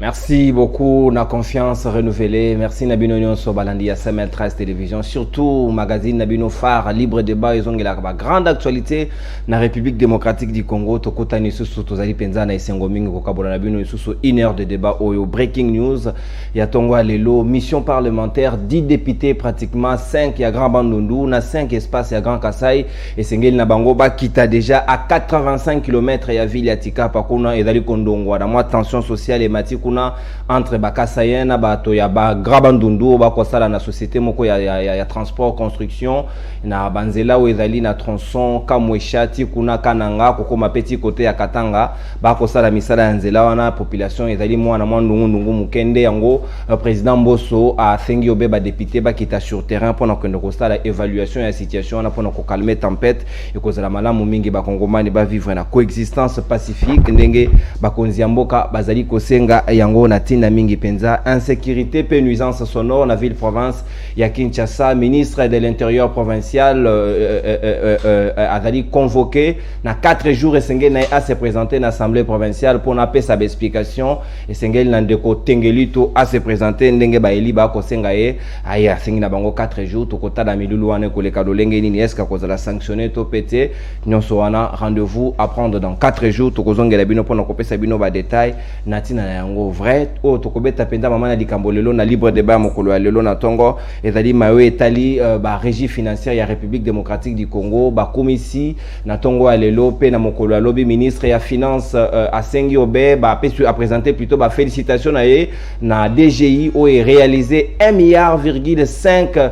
Merci beaucoup, na confiance renouvelée. Merci Nabino Nyonso Balandi à SML 13 Télévision. Surtout, magazine Nabino Phare, libre débat, ils ont la grande actualité na République démocratique du Congo. Tokota Nisusu, Tozali Penza, na Isengomingo, Kokabola Nabino Nisusu, 1 heure de débat. Oyo, breaking news. Yatongwa Lelo, mission parlementaire, 10 députés pratiquement, 5 ya Grand Bandundu, na 5 espaces ya Grand Kassai. Et Sengel Nabangoba, qui t'a déjà à 85 km ya ville Yatika, Pakuna, et Dali Kondongwa. Dans moi, tension sociale et matique. Entre Bakasayena bato ya ba Grabandundu ba kosala na société moko ya transport construction na banzela o ezali na tronçon Kamweshati kuna kananga kokoma petit côté ya Katanga ba kosala misala ya nzela wana population ezali mwana ndungu mukende yango président Mbosso a sengi obeba député ba kita sur terrain pour na kendo kosala évaluation ya situation na pour na ko calmer tempête et kozala malamu mingi ba kongomani ba vivre na coexistence pacifique ndenge ba konzi mboka bazali kosenga yango na tina mingi penza insécurité pe nuisance sonore na ville province ya Kinshasa. Ministre de l'intérieur provincial azali convoqué na 4 jours esengeli na a se présenter na assemblée provinciale pour na pesa ba explication esengeli na ndeko tengelito a se présenter ndenge ba eli ba kosenga ye aya sengi na bango 4 jours tokota na milulu wana koleka dolenge nini eska kozala sanctionner to pété nyonso wana rendez-vous à prendre dans 4 jours tokozongela bino pona kopesa bino ba détail na tina na yango vrai o tokobeta penda mama na likambo lelo na libre débat mokolo ya lelo na tongo ezali mawe etali ba régie financière ya République démocratique du Congo ba komisi na tongo ya lelo pe na mokolo ya lobi ministre ya finance asengi obe ba pesu a présenter plutôt ba félicitations na ye na DGI o est réalisé 1,5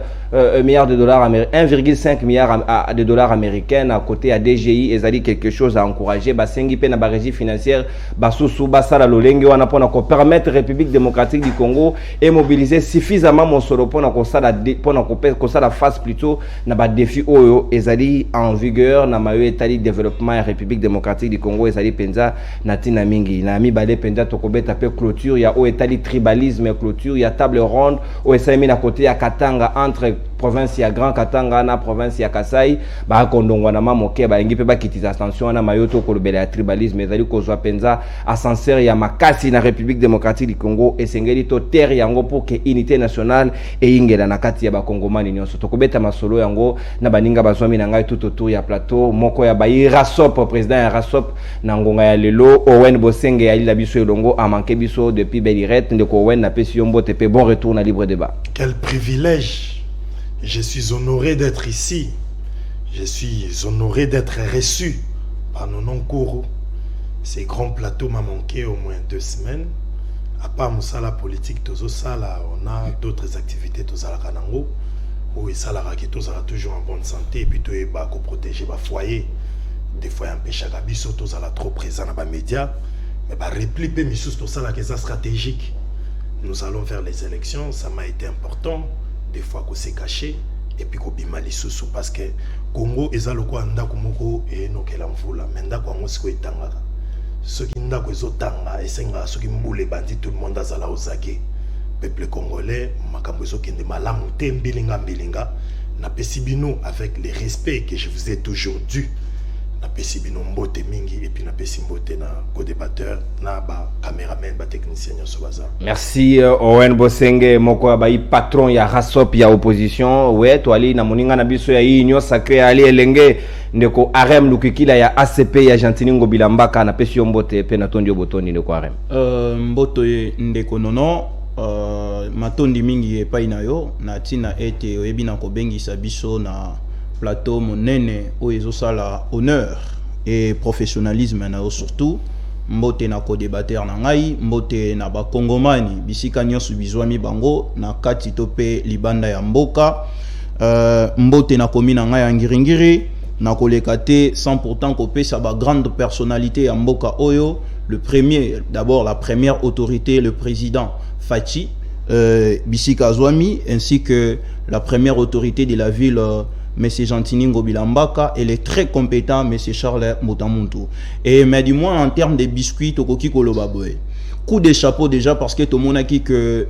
milliard de dollars américains, 1,5 milliard de dollars américains à côté à DGI et ça dit quelque chose à encourager basengi pe na ba régie financière basusu basala lolenge wana pona ko permettre République démocratique du Congo et mobiliser suffisamment mosolo pona ko sala face plutôt na ba défi oyo ezali en vigueur na mayo etali développement ya République démocratique du Congo ezali penza na tina mingi na mi bale penza tokobeta pe clôture ya o etali tribalisme clôture ya table ronde o esami na côté ya Katanga entre province ya Grand Katanga na province ya Kasai ba kondongwa na mamoke ba ngi pe ba kitisa attention na mayoto ko lobela ya tribalisme ezali ko zwa penza ascenseur ya makasi na République démocratique du Congo esengeli to terre yango pour que unité nationale e ingela na kati ya ba kongomani nyonso tokobeta masolo yango na baninga bazwami na ngai tout autour ya plateau moko ya ba Rasop président ya Rasop na ngonga ya lelo Owen Bosenge ya ila biso elongo a manqué biso depuis Belirette ndeko Owen na pesi yombo tepe bon retour na libre débat. Quel privilège. Je suis honoré d'être ici. Je suis honoré d'être reçu par nos non-courants. Ces grands plateaux m'ont manqué au moins 2 semaines. À part Moussala politique, on a d'autres activités à Kanango. Où ça la toujours en bonne santé. Et puis tu es protéger le foyer. Des fois, un péché à biso, tu es trop présent dans les médias. Mais répliquer, mais tout ça là, stratégique. Nous allons faire les élections. Ça m'a été important. Des fois qu'on s'est caché et puis qu'on bimali sous parce que Congo est à l'eau anda kumoko et no kela mvula menda kwa ngosiko itanga ceux qui nda kwezo tanga et senga ceux qui mboule bandit tout le monde azala ozake peuple congolais makambo ezo kende malamu te mbilinga na pesibino avec le respect que je vous ai toujours dû na pesibino mbote mingi et puis na pesimbote na co-débatteur na ba cameraman ba technicien nyoso baza. Merci Owen Bosenge moko ba patron ya Rasop ya opposition ouais to ali na moninga na biso ya union sacré ali elenge ndeko Arem Lukikila ya ACP ya Gentiningo Bilambaka na pesi mbote pe na tondio botoni ndeko Arem mboto ndeko nono matondi mingi epai na yo na tina ete oyebi na kobengisa biso na plateau monene o ezosala honneur et professionnalisme na yo surtout mbote na co-débatteur na ngai mbote na ba kongomani bisika nyonso bizwami bango na kati to pe libanda ya mboka mbote na komi na ngai ya ngiringiri na koleka te sans pourtant kopesa ba grande personnalité ya mboka oyo le premier d'abord la première autorité le président Fachi bisika zwami ainsi que la première autorité de la ville Monsieur Gentiningo Bilambaka, elle est très compétent, Monsieur Charles Moutamuntu. Et mais du moins en termes de biscuits, Tokoki Kolobaboe. Coup de chapeau déjà parce que tout le monde a dit que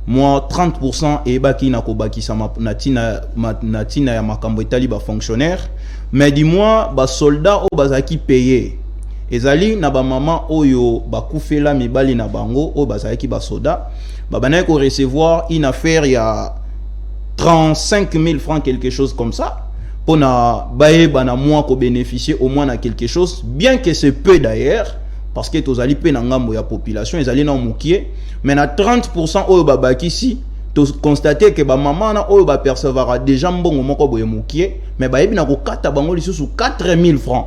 moi 30% et baki na kobaki sama natina ya makambo etali ba fonctionnaire. Mais du moins ba soldats au bazaki payé. ezali na ba maman oyo bakufela mibali na bango o bazalaki ba soda babana ko recevoir une affaire ya 35 000 francs quelque chose comme ça pour na baye bana mois ko bénéficier au moins na quelque chose bien que c'est peu d'ailleurs parce que tozali pe na ngambo ya population ezali na mukie mais na 30% oyo babaki ici to constater que ba maman na oyo ba percevoir déjà mbongo moko boye mukie mais bayebi na ko kata bango lisusu 4 000 francs.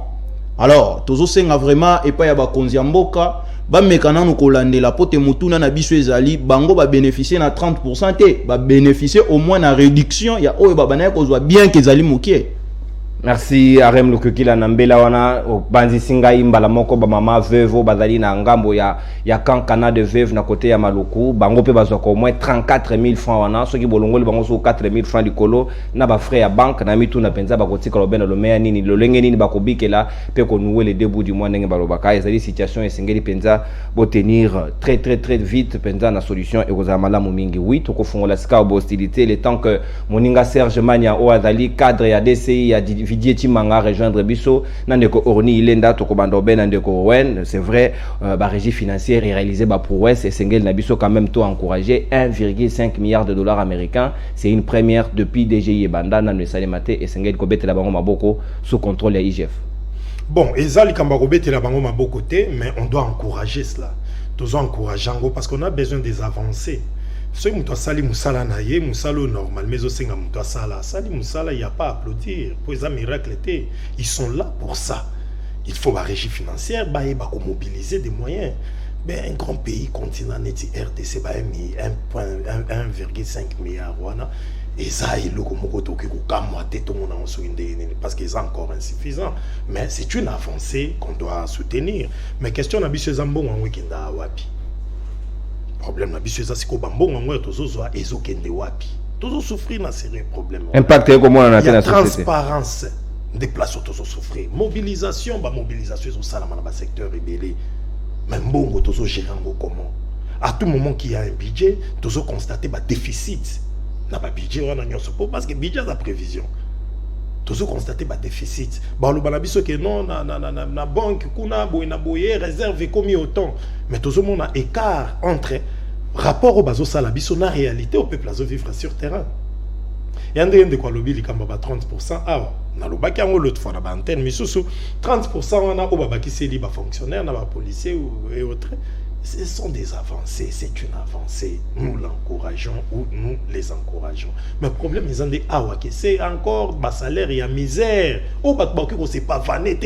Alors tozo senga vraiment et pas ya ba konzi mboka ba mekana no kolandela pote mutuna na biso ezali bango ba bénéficier na 30% te ba bénéficier au moins na réduction ya oyo ba bana ko zwa bien que ezali mukie. Merci Arem Lukukila Nambela wana banzi singa imbala moko ba mama veuve bazali na ngambo ya kankana de veuve na côté ya Maluku bango pe bazwa ko au moins 34 000 francs wana soki bolongoli bango so 4 000 francs likolo na ba frais ya banque na mitu na penza bakotika lobena lo meya nini lolenge nini bakobikela pe ko nouer les débuts du mois ndenge balobaka ezali situation esengeli penza bo tenir très vite penza na solution et kozala malamu mingi oui to ko fongola ska hostilité le temps que moninga Serge Mania o azali cadre ya DCI ya Vidier Timanga rejoindre biso nandeko orni ilenda to ko bando ben nandeko wen c'est vrai ba régie financière et réalisé ba prouesse et sengel na biso quand même to encourager 1,5 milliard de dollars américains c'est une première depuis DGI banda na salemate et sengel ko betela bango maboko sous contrôle ya IGF. Bon, ezali kamba ko betela bango maboko te mais on doit encourager cela. Tous encourageant parce qu'on a besoin des avancées. Ceux qui sali musala na ye musalo normal mais aussi nga sala sali musala il y a pas à applaudir pour les miracles ils sont là pour ça. Il faut la régie financière ba mobiliser des moyens. Mais un grand pays continent neti RDC ba 1,5 milliard wana et ça il le komoko to ko kamwa te to mona parce que c'est encore insuffisant mais c'est une avancée qu'on doit soutenir. Mais question na biso zambongo ngwekenda wapi? Problème na biso c'est ko bambongo ngo tozozo ezokende wapi tozo souffrir na sérieux problème impact comment on a la société transparence des places tozo souffrir mobilisation zo sala na ba secteur rebellé même mbongo tozo gérer comment à tout moment qu'il y a un budget tozo constater ba déficit na ba budget wana nyonso parce que budget la prévision tozo constater ba déficit ba lo bana biso que non na banque kuna boye réserve comme autant mais tozo mona écart entre rapport au bazo sala biso na réalité au peuple azo vivre sur terrain yande de quoi lobby likamba ba 30% ah na lobaki yango l'autre fois na ba antenne misusu 30% wana o babaki seli ba fonctionnaire na ba policier et autres. Ce sont des avancées, c'est une avancée. Nous l'encourageons ou nous les encourageons. Mais le problème, c'est encore bas salaire et à misère. Au Bakbaki, on ne s'est pas vanné,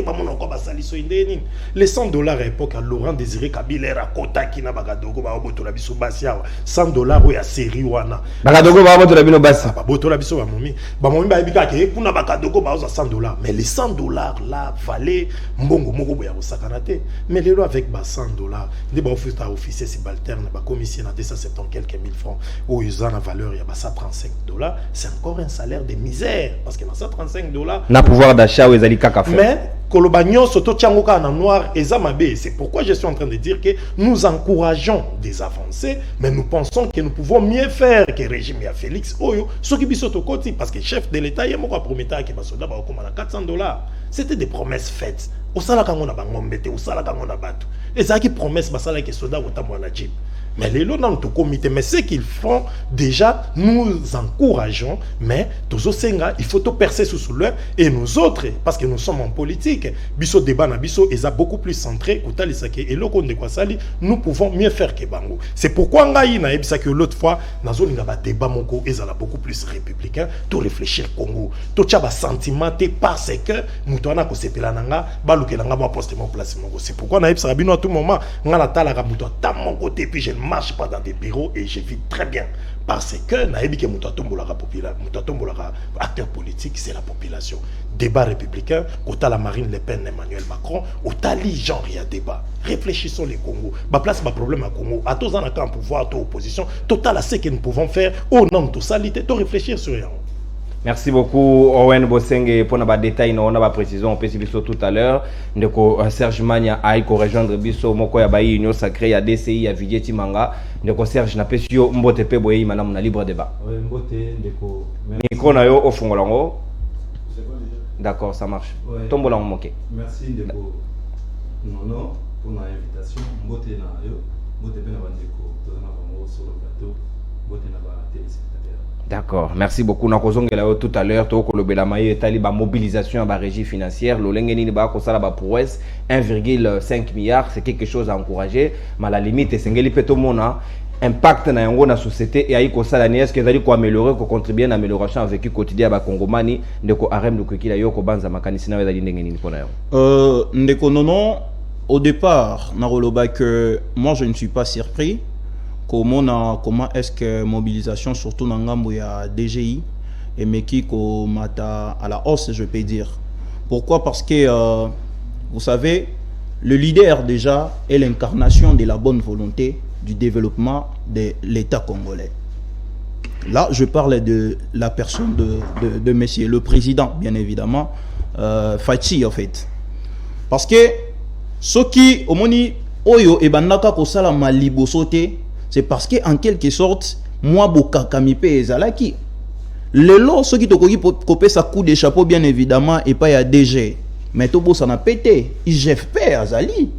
les 100 dollars à l'époque, à Laurent Désiré Kabila, à Kota, qui n'a pas Bagadogo, Baboto Labiso Bassia, 100 dollars, oui, à Seriwana. Bagadogo, Baboto Labiso Bassia. Baboto Labiso, Bamomi. Bamomi, Babika, qui est pour Bagadogo, Baoza 100 dollars. Mais les 100 dollars là, valaient Mbongo Mogo Boya Sakanate. Mais les lois avec 100 dollars, officier subalterne, commissaire à 270 quelques mille francs, où ils ont la valeur, il y a 35 dollars, c'est encore un salaire de misère. Parce que dans ça, 35 dollars. Na pouvoir d'achat, ils allaient caca faire. Mais, Kolobagnon, Soto Tchangoka en noir, et Zamabé. C'est pourquoi je suis en train de dire que nous encourageons des avancées, mais nous pensons que nous pouvons mieux faire que le régime à Félix Oyo, ce qui bisoto koti, parce que le chef de l'État, il y a un promis que Basoda va recommander 400 dollars. C'était des promesses faites. Au Salakango na Bangombete, au Salakango na Batu. Et ça qui promesse, Basala qui soda ou Tamwana Jeep. Mais les lots dans le comité, mais ce qu'ils font, déjà, nous encourageons, mais tous Senga, il faut tout percer sous l'heure, et nous autres, parce que nous sommes en politique, Bisso débat na Bisso, ils sont beaucoup plus centrés, et nous pouvons mieux faire que Bango. C'est pourquoi que l'autre fois, dans un débat moko, ils sont beaucoup plus républicains, tout réfléchir Congo, tout ça sentiment parce que nous avons que c'est pelananga, baluke langa moi poste mon place mongo. C'est pourquoi na ebsa bino à tout moment, ngala tala kamuto ta mon côté puis je ne marche pas dans des bureaux et je vis très bien parce que na ebi ke muto tombola populaire, muto tombola acteur politique, c'est la population. Débat républicain, kota la Marine Le Pen, Emmanuel Macron, otali genre il y a débat. Réfléchissons les Congo. Ba place ma problème à Congo. À tous en accord pouvoir, à opposition, total à ce que nous pouvons faire au nom de tout ça, tout réfléchir sur rien. Merci beaucoup Owen Bosenge pour nos détails, on a pas précision, on peut suivre tout à l'heure. Ndeko Serge Mania aiko rejoindre biso moko ya bayi union sacrée ya DCI ya Vidier Timanga. Ndeko Serge na pesio mbote pe boye mana na libre débat. Ouais, mbote ndeko. Micro na yo au fongolango. C'est bon déjà. D'accord, ça marche. Ouais. Tombola moké. Merci ndeko. Non, pour l'invitation, mbote na yo, mbote pe na bandeko, toza na bango sur le plateau, mbote na ba téléspectateurs. D'accord, merci beaucoup. Nous avons tout à l'heure, la mobilisation à la régie financière, le lengeni ba kosala ba prouesse 1,5 milliard, c'est quelque chose à encourager, mais à la limite c'est ngeli peto mona impact na yango na société et aiko sala ni est-ce que zali ko améliorer ko contribuer à l'amélioration avec le quotidien ba kongomani ndeko arem de kokila yo ko banza makanisi na wezali ndenge nini pona yo. Ndeko nono, au départ, naroloba que moi je ne suis pas surpris. Comment est-ce que mobilisation, surtout dans Ngambo, il y a DGI et Meki mata à la hausse, je peux dire. Pourquoi? Parce que, vous savez, le leader déjà est l'incarnation de la bonne volonté du développement de l'État congolais. Là, je parle de la personne de monsieur le président, bien évidemment, Fachi en fait. Parce que, ce qui, au moni, oyo et bandaka kosala malibosote, c'est parce que en quelque sorte moi bokakamipe ezalaki lelo ceux qui tokoki kopé sa coup de chapeau bien évidemment et pas ya DG mais tobo ça na pété IGFP azali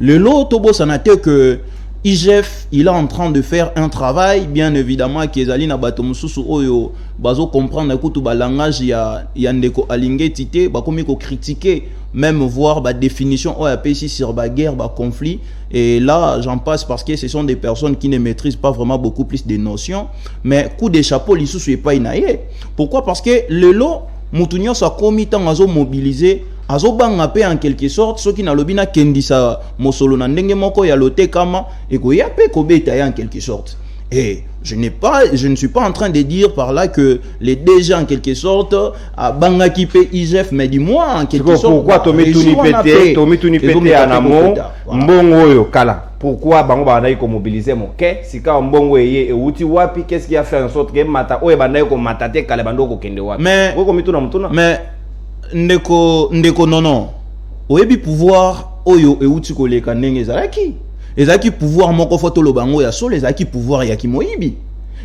lelo tobo ça na te que IGF il est en train de faire un travail bien évidemment qui ezali na bato mususu oyo bazo comprendre kutu ba langage ya ndeko alingeti te bakomi ko critiquer même voir la définition OAPC sur la guerre, le conflit. Et là, j'en passe parce que ce sont des personnes qui ne maîtrisent pas vraiment beaucoup plus de notions. Mais coup de chapeau, ils ne sont pas inaïe. Pourquoi? Parce que le lot, Moutounion soit commis tant à mobiliser, à bangapé en quelque sorte, ceux qui n'ont pas kendi sa mosolo n'andenge moko ya lote kama et ko yape ko betaye en quelque sorte. Et je ne suis pas en train de dire par là que les DG en quelque sorte à bangaki pe IGF, mais dis-moi en quelque sorte. Pourquoi Tomi pété en amont, mbongo yo kala. Pourquoi bango bandaï ko mobiliser mon ke sika mbongo yé et uti wapi qu'est-ce qui a fait en sorte que mata oye bandaï ko matate kala bando ko kende wapi. Mais ndeko non. Oyebi pouvoir oyo e uti ko leka ndenge zalaki. Ezaki pouvoir moko foto lo bango ya solo, ezaki pouvoir ya kimoyibi.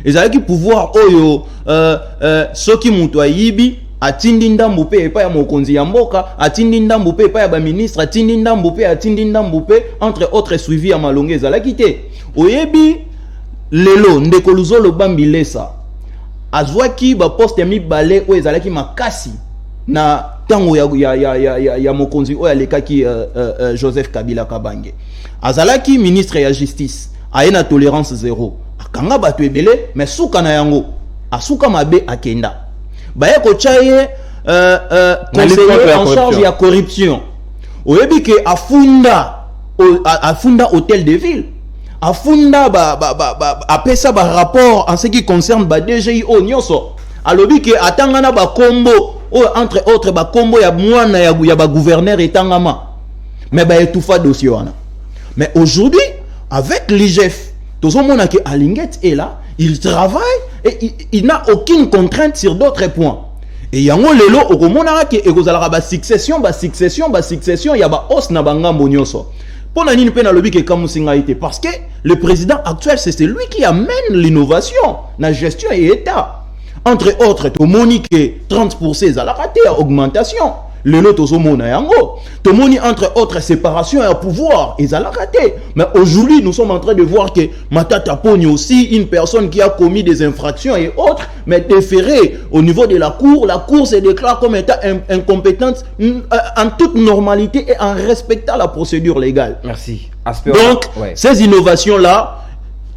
Ezaki pouvoir oyo soki mutu ayibi atindi ndambu pe epa ya mokonzi ya mboka, atindi ndambu pe epa ya ba ministre, atindi ndambu pe entre autres suivi ya malonge ezalaki te. Oyebi lelo ndeko luzolo bambilesa azwaki ba poste mi balé o ezalaki makasi na tango ya mokonzi oyo alekaki Joseph Kabila Kabange. Azalaki ministre ya justice aena tolérance zéro akanga bato ebele mais suka na yango asuka mabe akenda baye ko chaye conseiller en charge ya corruption oyebi ke afunda hôtel de ville afunda apesa ba rapport en ce qui concerne ba DGI o nyonso alobi ke atangana ba kombo entre autres ba kombo ya mwana ya ba gouverneur etangama mais ba etufa dossier wana. Mais aujourd'hui, avec l'IGF, tout le monde qui Alinget est là, il travaille et il n'a aucune contrainte sur d'autres points. Et il y a un lelo au Romona qui est aux succession, il y a ba os na banga monyoso. Pour la nini pena lobby qui est parce que le président actuel c'est lui qui amène l'innovation, la gestion et l'État. Entre autres, tout le monde qui est 30% à la raté à augmentation. Le lot au mona yango. Tout le monde entre autres séparation et pouvoir ils ont raté. Mais aujourd'hui nous sommes en train de voir que Matata Pogno aussi une personne qui a commis des infractions et autres mais déféré au niveau de la cour se déclare comme étant incompétente en toute normalité et en respectant la procédure légale. Merci. Donc ces innovations là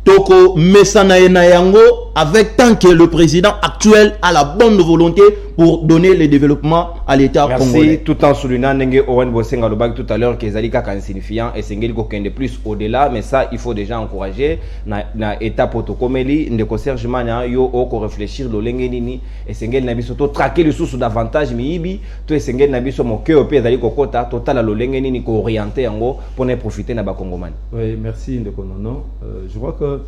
Toko Mesana Yango avec tant que le président actuel a la bonne volonté pour donner le développement à l'État congolais. Merci. Tout en soulignant Nenge Owen Bosenga Lobag tout à l'heure que Zalika est insignifiant et Sengeli Kokende plus au-delà, mais ça il faut déjà encourager na État Potokomeli Ndeko Serge Mania yo oko réfléchir lo lengenini et Sengeli Nabiso to traquer le sous davantage miibi to Sengeli Nabiso mo ke opé Zali Kokota total lo lengenini ko orienter yango pour ne profiter na ba Kongomani. Oui, merci Ndeko Nono. Je vois que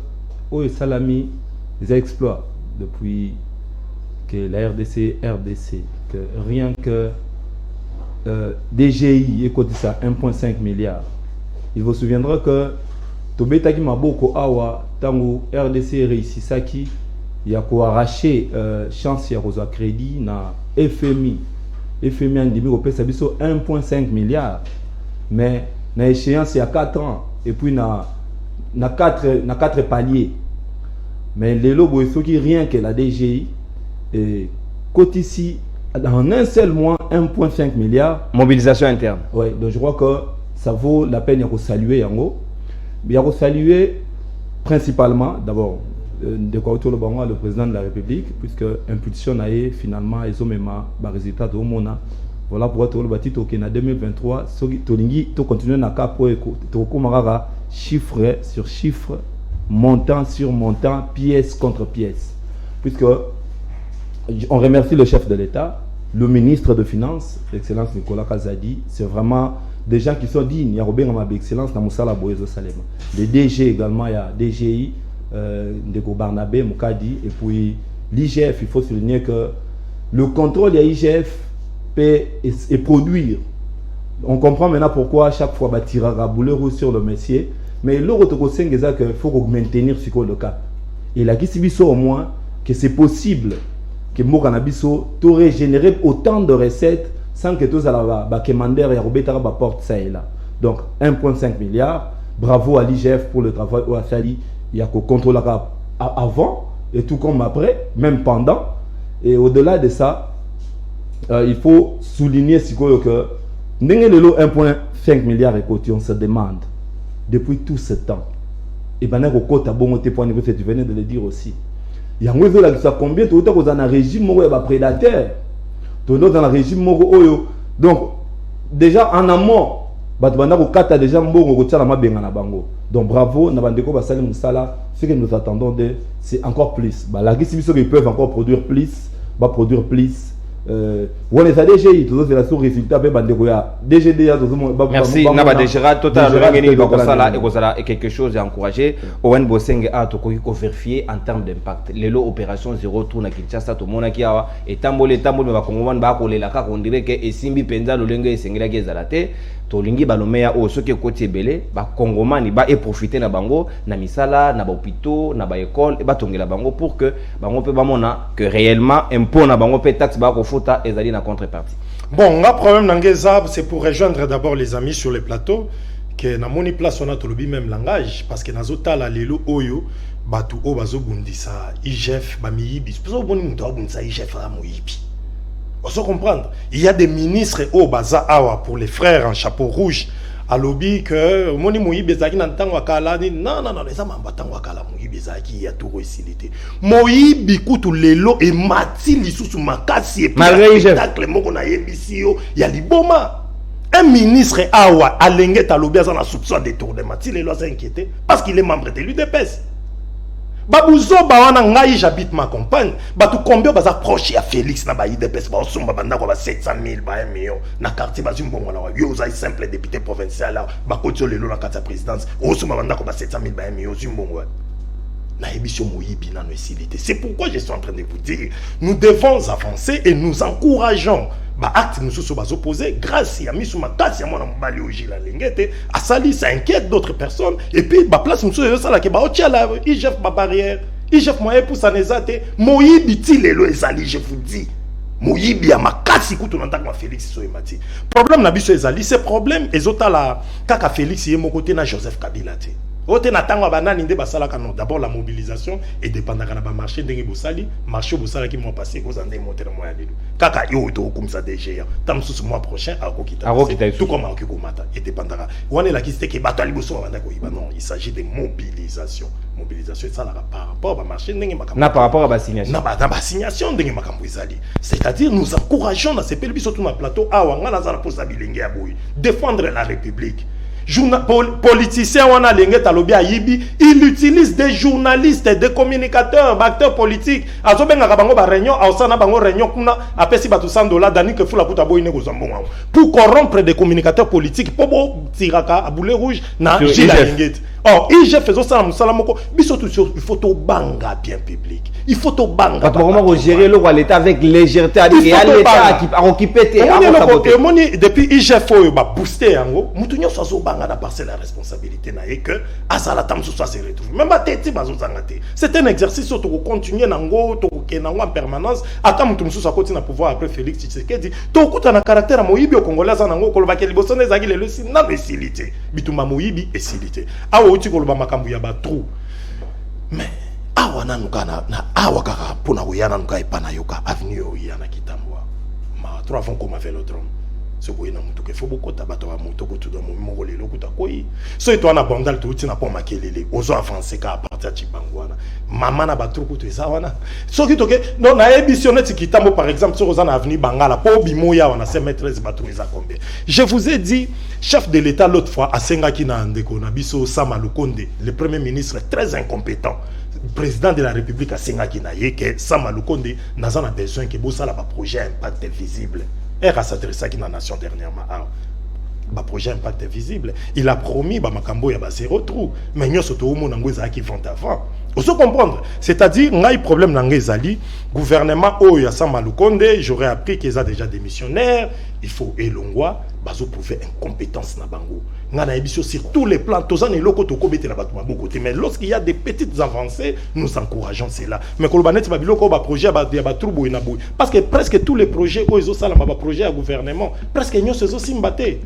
au Salami des exploits depuis que la RDC, que rien que DGI écoute ça 1,5 milliard. Il vous souviendra que Tobetaki Maboko Awa Tango RDC réussit ça qui il y a quoi arracher chance ya Rosa Crédit na FMI en demi au PSABISO 1,5 milliard. Mais na échéance il y a 4 ans et puis na 4 paliers. Mais les lobos qui rien que la DGI et côté ici dans un seul mois 1,5 milliard mobilisation interne. Oui, donc je crois que ça vaut la peine de saluer Yango. Il y a saluer principalement d'abord de quoi autour le président de la République puisque impulsion a finalement ils ont même un résultat de Mona. Voilà pourquoi tout le bâti au Kenya 2023 Tolingi to continuer na cap pour to komarara chiffre sur chiffre, montant sur montant, pièce contre pièce. Puisque on remercie le chef de l'État, le ministre de Finances, l'excellence Nicolas Kazadi, c'est vraiment des gens qui sont dignes. Il y a Robert Mabé, excellence dans Moussala Boyezo Salem. Les DG également, il y a DGI, Ndeko Barnabé, Moukadi, et puis l'IGF, il faut souligner que le contrôle de l'IGF peut et produire. On comprend maintenant pourquoi à chaque fois il tirer à bouler sur le messier, mais l'autre côté c'est qu'il faut maintenir ce le cap. Et là, qui au moins que c'est possible que Mokanabiso t'aurait généré autant de recettes sans que tous à la commander et Robert porte ça et là. Donc 1,5 milliard. Bravo à l'IGF pour le travail au Asali. Il y a qu'au contrôle avant et tout comme après, même pendant. Et au-delà de ça, il faut souligner que 1,5 milliard et côté, on se demande depuis tout ce temps. Et bien, au côté à bon point de vue, tu venais de le dire aussi. Il y a combien de temps dans un régime prédateur, dans un régime donc déjà en amont, déjà donc bravo, ce que nous attendons c'est encore plus. Ils peuvent encore produire plus, produire plus. On les a déjà eu, tous les résultats merci naba déjà total et quelque chose à encourager Owen Boseng a to ko vérifier en termes d'impact les lots opération zéro tour na Kinshasa to mona ki awa et tambole ba kongomani ba ko lela ka on dirait que esimbi penza lolenge esengela ke zalate to lingi balomea o soki côté belé ba kongomani ba et profiter na bango na misala na ba hôpitaux na ba école et ba tongela bango pour que bango pe ba mona que réellement impôt na bango pe taxe ba ko fota ezali na contrepartie. Bon, un problème dans Ngeza, c'est pour rejoindre d'abord les amis sur les plateaux que na moni place on a tout le même langage parce que nazota la lelo oyo batu o bazo bundisa IGF ba miyibi so boni muto bundisa IGF la moyibi. On se comprendre. Il y a des ministres au baza awa pour les frères en chapeau rouge à lobby que moni moyibi zaki na ntango akala ni non les amamba ntango akala moyibi zaki ya tout récilité. Moyibi kutu lelo e mati lisusu makasi et spectacle moko na yebisio ya liboma. Un ministre awa alenge talobi azana soupçon de détournement. Il est là inquiété parce qu'il est membre de l'UDPS. Babouzo bawana ngai j'habite ma compagne. Batu combien baza proche à Félix na ba UDPS ba osomba banda ko ba 700,000 ba 1 million na quartier bazumbongo na wa yo za simple député provincial là ba kotio lelo na carte présidence osomba banda ko ba 700,000 ba 1 million zumbongo. C'est pourquoi je suis en train de vous dire, nous devons avancer et nous encourageons. Acte nous sommes opposés grâce à Missouma Kassi à mon ambali oji la lingete à Sali ça inquiète d'autres personnes et puis place nous sommes ça là que otia la IGF ma barrière IGF moyen pour ça nezate moyibi ti lelo ezali je vous dis moyibi ya makasi kutu na ndaka Félix Soemati problème na biso ezali c'est problème ezota la kaka Félix yé mon côté na Joseph Kabila te. D'abord la mobilisation et dépendant de la marché de Boussali, marché Boussali qui m'ont passé, vous en avez monté le moyen de l'eau. Kaka yo to comme ça déjà. Tam sous mois prochain à Rokita. Tout comme à Okikomata et dépendant. On est là qui c'était que batali bosso non, il s'agit de mobilisation. Mobilisation ça par rapport à marché ndenge makambo. Na par rapport à assignation. Na ba assignation ndenge makambo ezali. C'est-à-dire nous encourageons dans ces pays surtout na plateau awanga na za posa bilenge ya boy. Défendre la République. Politicien wana lenge talobi ayibi il utilise des journalistes des communicateurs acteurs politiques azobenga bango ba réunion ausana bango réunion kuna apesi batu $100 dani que fula kuta boyine kozambonga pour corrompre des communicateurs politiques pobo tiraka à boulet rouge na jila lengete Or, IGF faisant ça, il faut tout banga bien public. Il faut tout banga. Comment gérer l'État avec légèreté, avec l'État qui a occupé. Depuis IGF, il va booster. Moutounio soit banga da passer la responsabilité et que Azala tam soit se retrouve. Même c'est un exercice où tu continuer en permanence. Attends, Moutounio soit continue à pouvoir après Félix Tshisekedi. Tu as un caractère à Moïbi au Congolais, Zanango, Kolobake, les Bossonais, Zagil, le Sina, mais silité. Bituma Moïbi et silité. Outi koloba makambu ya batru mais awa nanukana na awa kaka pona uyana nuka ipana yoka avenue uyana kitambwa ma trois avant comme vélodrome ce boyena mutu ke foboko tabato wa mutu ko tudo mo mongole lokuta koi so eto na bandal to uti na po makelele ozo avancer ka à partir de Chibangwana mama na batru ko to ezawana so ki toke non na éditionné kitambo par exemple sur ozana avenue Bangala po bimoya wana se maîtresse batru eza combien je vous ai dit chef de l'État l'autre fois à Sengaki na ndeko na biso Sama Lukonde le premier ministre très incompétent président de la République à Sengaki na yeke Sama Lukonde n'a besoin que bossa la projet impact visible et à s'adresser à la nation dernièrement ba projet impact visible il a promis ba makambo ya ba zéro trou mais nyo soto o monango ezaki vont avant vous comprendre c'est-à-dire ngai problème nangé zali gouvernement oyo ya Sama Lukonde j'aurais appris qu'ils a déjà démissionnaire il faut elongwa bazo prouver incompétence na bango ngana émission sur tous les plans tozana eloko to kobete la bato maboko te mais lorsqu'il y a des petites avancées nous encourageons cela mais kolobanet ba biloko ba projet ba troubo na boy parce que presque tous les projets ko ezo sala ba projet à gouvernement presque nyo sezo simbate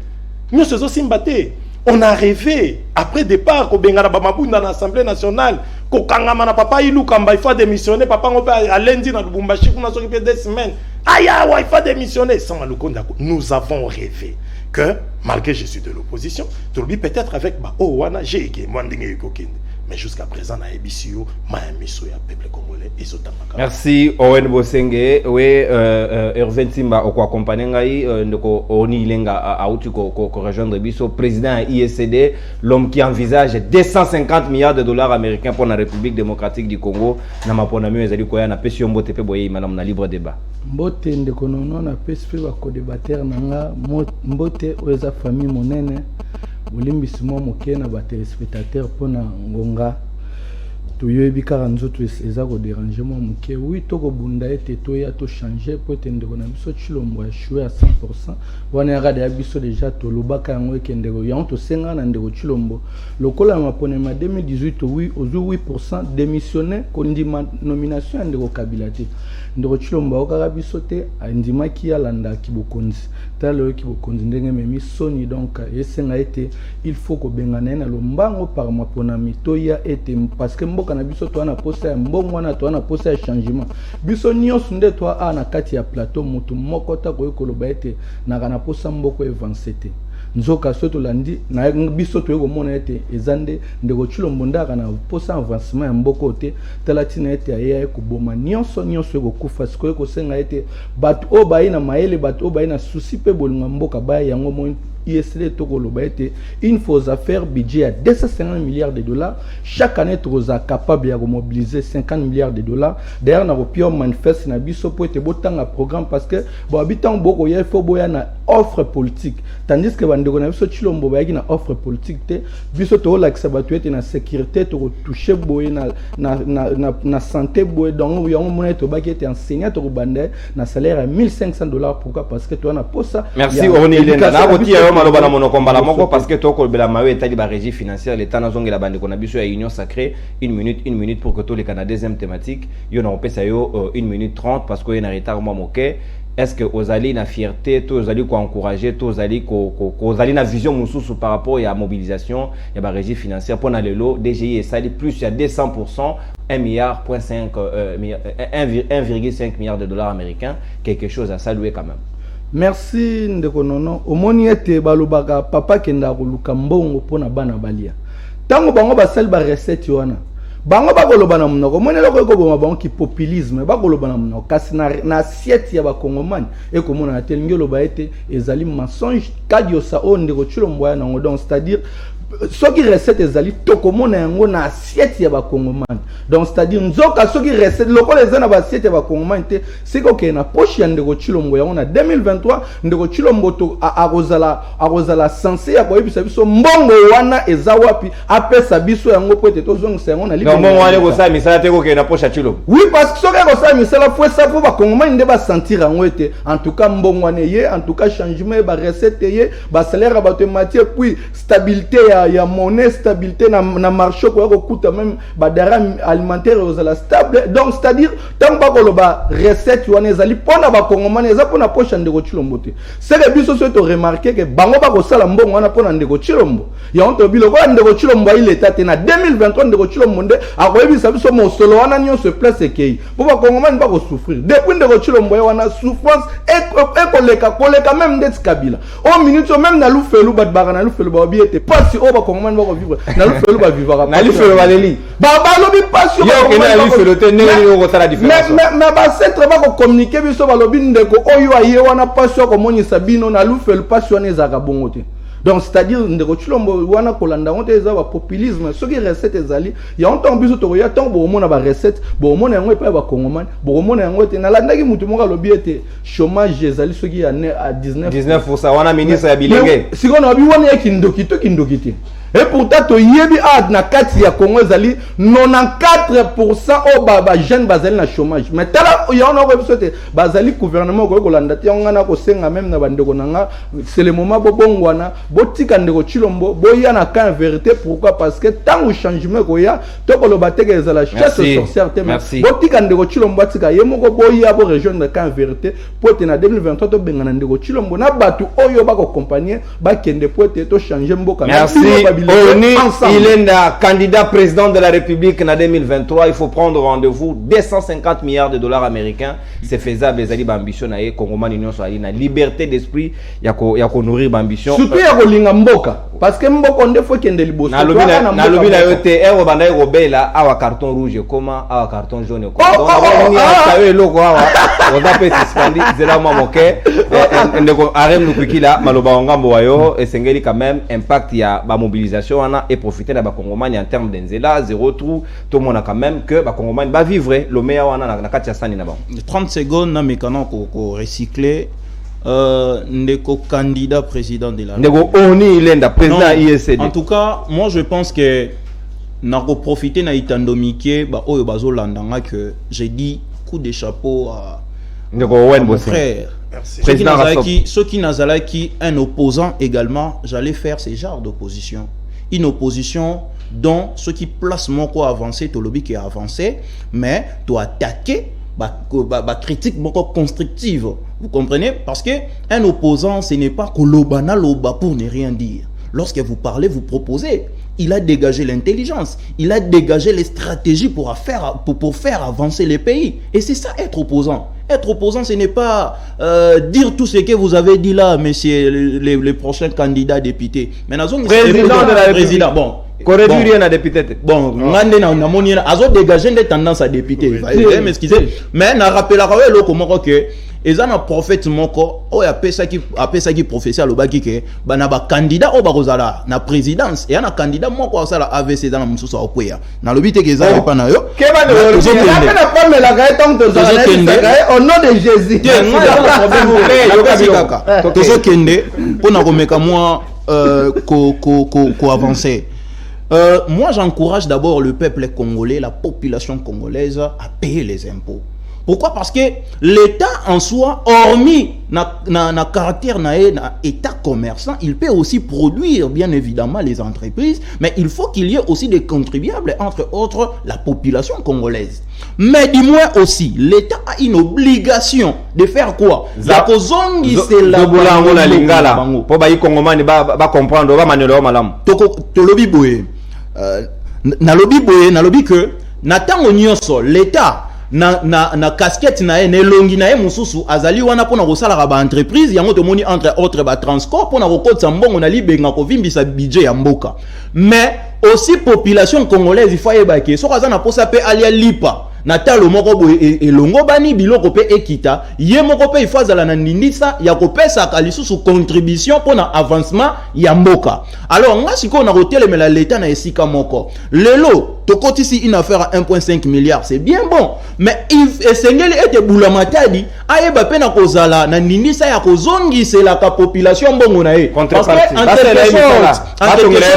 on a rêvé après départ ko bengana ba mabunda na Assemblée nationale ko kangama na papa Ilukamba il faut démissionner papa ngope à lundi na Lubumbashi kuna so des semaines aya wa il faut démissionner sans Lukonda nous avons rêvé que malgré je suis de l'opposition tu le dis peut-être avec ba oh wana j'ai que mwandinge yokokende mais jusqu'à présent na ebisio ma miso ya peuple congolais ezotanga. Merci Owen Bosenge we Hervé Timba oko accompagner ngai ndeko oni lenga auti ko rejoindre biso président IECD l'homme qui envisage 250 milliards de dollars américains pour la République démocratique du Congo na mapona mio ezali ko ya na pesi mbote pe boye madame na libre débat mbote ndeko nono na pesi pe ba co-débatteur nanga mbote oza famille monene bolimbisimo moke na ba téléspectateurs pona ngonga toyebi kaka nzoto eza ko déranger moi moke oui to ko bunda ete to ya to changer po ete ndeko na biso Tshilombo ya jouer à 100% wana ya rade ya biso déjà to lobaka yango ekendeko ya to senga na ndeko Tshilombo lokola mapone ma 2018 oui ozu 8% démissionné kondima nomination ya ndeko Kabila te ndeko Tshilombo okaka biso te andima ki ya landa kibokonzi talo kibokonzi ndenge memi soni donc esenga ete il faut ko bengana na lombango par mapona mitoya ete parce que mboka na biso to na posa ya mbongo na to na posa ya changement biso nyonso nde to na kati ya plateau mutu moko ta ko ekoloba ete na kana posa mboko evancete nzoka soto landi na biso to eko mona ete ezande ndeko Tshilombo ndaka na posa avancement ya mboko te talatina ete aya ko boma nyonso eko kufa siko eko senga ete bat obayi na maele bat obayi na souci pe bolinga mboka ba yango mo ISL tokoloba ete une fausse affaire budget à 250 milliards de dollars chaque année troza capable de mobiliser 50 milliards de dollars d'ailleurs na opio manifeste na biso po ete botanga programme parce que bo habitant boko ya faut boya na offre politique tandis que bandeko na biso Tshilombo ba na offre politique te biso to la kisabatu ete na sécurité to toucher boye na santé boye donc yango mona to ba ete enseignant to bande na salaire à $1,500 pourquoi parce que to na posa merci Orni Lenda na boti maloba na monoko mbala moko parce que toko bela mawe etali ba régie financière l'état na zonge la bande ko na biso ya union sacrée 1 minute pour que tous les Canadiens deuxième thématique yo na opesa yo 1 minute 30 parce que yo na retard moi moke est-ce que ozali na fierté to ozali ko encourager to ozali ko ozali na vision mususu par rapport à mobilisation ya ba régie financière pour na lelo DGI esali plus ya 200% 1,5 milliard de dollars américains quelque chose à saluer quand même. Merci ndeko nono omoni ete balobaka papa kenda koluka mbongo pona bana balia tango bango basali ba recette wana bango bakoloba na munoko moni loko ekoboma bango ki populisme bakoloba na munoko kasi na assiette ya bakongomani ekomona na tel ngelo ba ete ezali mensonge kadiosa o ndeko Tshilombo ya nango donc c'est-à-dire ce qui recette ezali tokomona yango na assiette ya ba Congomani. Donc c'est-à-dire nzoka ce qui recette lokola ezana ba assiette ya ba Congomani te c'est que na poche ya ndeko Chilombo yango na 2023 ndeko Chilombo to arozala censé ya koyebisa biso mbongo wana eza wapi apesa biso yango po ete tozongisa yango na libération. Donc mbongo wana ko sa misala te ko ke na poche ya Chilombo. Oui parce que ce que ko sa misala faut ça faut ba Congomani nde ba sentir yango ete en tout cas mbongo wana ye en tout cas changement ba recette ye ba salaire ba automatique puis stabilité ya monnaie stabilité na marché ko kuta même ba dara alimentaire aux la stable donc c'est-à-dire tant ba ko ba recette wana ezali pona ba Congomani eza pona poche ndeko Chilombo te c'est que biso so to remarquer que bango ba ko sala mbongo wana pona ndeko Chilombo ya onto biloko ndeko Chilombo il était na 2023 ndeko Chilombo nde akoyebisa biso mosolo wana nyo se place ekei po ba Congomani ba ko souffrir depuis ndeko Chilombo wana souffrance koleka même ndet Kabila au minute même na lufelu bat bagana lufelu ba bi était pas si o ba Congomani ba ko vivre na lufelu ba vivre na lufelu ba leli ba lobi pas si yo ke na lufelu te ne ko sala différence mais ba centre ba ko communiquer biso ba lobi ndeko oyo aye wana pas si ko monisa bino na lufelu pas si wana ezaka bongo te. Donc c'est-à-dire ndeko Chilombo wana kolanda onte eza ba populisme ce qui recette ezali ya onto biso to ya tant bo mona ba recette bo mona yango epa ba Congomani bo mona yango te na landaki mutu moka lobi ete chômage ezali ce qui a 19% wana ministre ya bilenge sikono abi wana ya kindoki te. Et pourtant, to yebi ad na kati ya Congo ezali 94% o ba jeune bazali na chômage. Mais tala ya on a besoin bazali gouvernement ko kolanda te ngana ko senga même na bandeko nanga c'est le moment bo bongwana botika ndeko Chilombo boya na ka vérité pourquoi parce que tant au changement ko ya to ko lo bateke ezala chasse sorcière te botika ndeko Chilombo atika yemoko boya bo région de ka vérité pote na 2023 to bengana ndeko Chilombo na batu oyo ba ko compagnie ba kende pote to changer mboka. Merci. Oni, il est candidat président de la République en 2023. Il faut prendre rendez-vous. 250 milliards de dollars américains. C'est faisable. Les alibes ambition na Congomani Union Soali na liberté d'esprit. Yako nourrir ambition. Surtout yako linga mboka. Parce que mboka on faut qu'il y ait des libos. Na lobi na yote. Ero bandai robé là. Awa carton rouge comment? Awa carton jaune comment? Donc on y a savé logo awa. On a fait suspendre. Zela moi moqué. Ndeko arem lukiki là. Maloba ongambo wayo. Et sengeli quand même impact ya ba mobilisation et profiter de la Congomani en termes d'enzela, zéro trou, tout le monde a quand même que la Congomani va vivre le meilleur wana na katia sani na ba. 30 secondes na mécano ko recycler ndeko candidat président de la Ndeko Oni Ilenda président ISD. En tout cas, moi je pense que na ko profiter na itandomike ba oyo bazo landanga que j'ai dit coup de chapeau à mon frère. Ceux qui n'azalaki un opposant également, j'allais faire ce genre d'opposition. Une opposition dont ceux qui placent mon quoi avancé, to lobby qui a avancé, mais doit attaquer critique beaucoup constructive. Vous comprenez? Parce que un opposant, ce n'est pas kolobana loba pour ne rien dire. Lorsque vous parlez, vous proposez. Il a dégagé l'intelligence, il a dégagé les stratégies pour faire avancer les pays. Et c'est ça être opposant. Être opposant, ce n'est pas dire tout ce que vous avez dit là, monsieur les prochains candidats députés. Mais président de la République. Bon. Correct, rien à député. Bon, on a dégagé des tendances à député. M'excuser. Mais on rappelle comment que ils ont un prophète moko o ya pesa qui professeur lobaki ke bana ba candidat o ba kozala na présidence et un candidat moko sala AVC dans la mususu okweya na lobité ke za pa na yo ke ba na pas me la gaé tant de au nom de Jésus tozo kende pona komeka moi ko avancer. Moi j'encourage d'abord le peuple congolais, la population congolaise à payer les impôts. Pourquoi? Parce que l'État en soi, hormis na caractère na état commerçant, il peut aussi produire bien évidemment les entreprises, mais il faut qu'il y ait aussi des contribuables, entre autres la population congolaise. Mais du moins aussi, l'État a une obligation de faire quoi? Zakozongi c'est la lingala. Pour ba Congomani ba comprendre ba manelo malam. Tolobi boye. Na lobi que na tango nyonso l'État na casquette na longi na mususu azali wana pona kosala ba entreprise yango to moni entre autres ba transport pona kokotsa mbongo na libenga ko vimbisa budget ya mboka. Mais aussi population congolaise il faut yeba ke so kaza na posa pe alia lipa na talo moko boye elongo bani biloko pe ekita ye moko pe ifazala na ndindisa ya kopesa kalisusu contribution pour na avancement ya mboka. Alors nga siko na kotelemela l'état na esika moko lelo tokotisi une affaire à 1.5 milliard, c'est bien bon, mais il esengeli ete bula matadi ayeba pe na kozala na ndindisa ya kozongisa la population mbongo na ye parce que batongela ye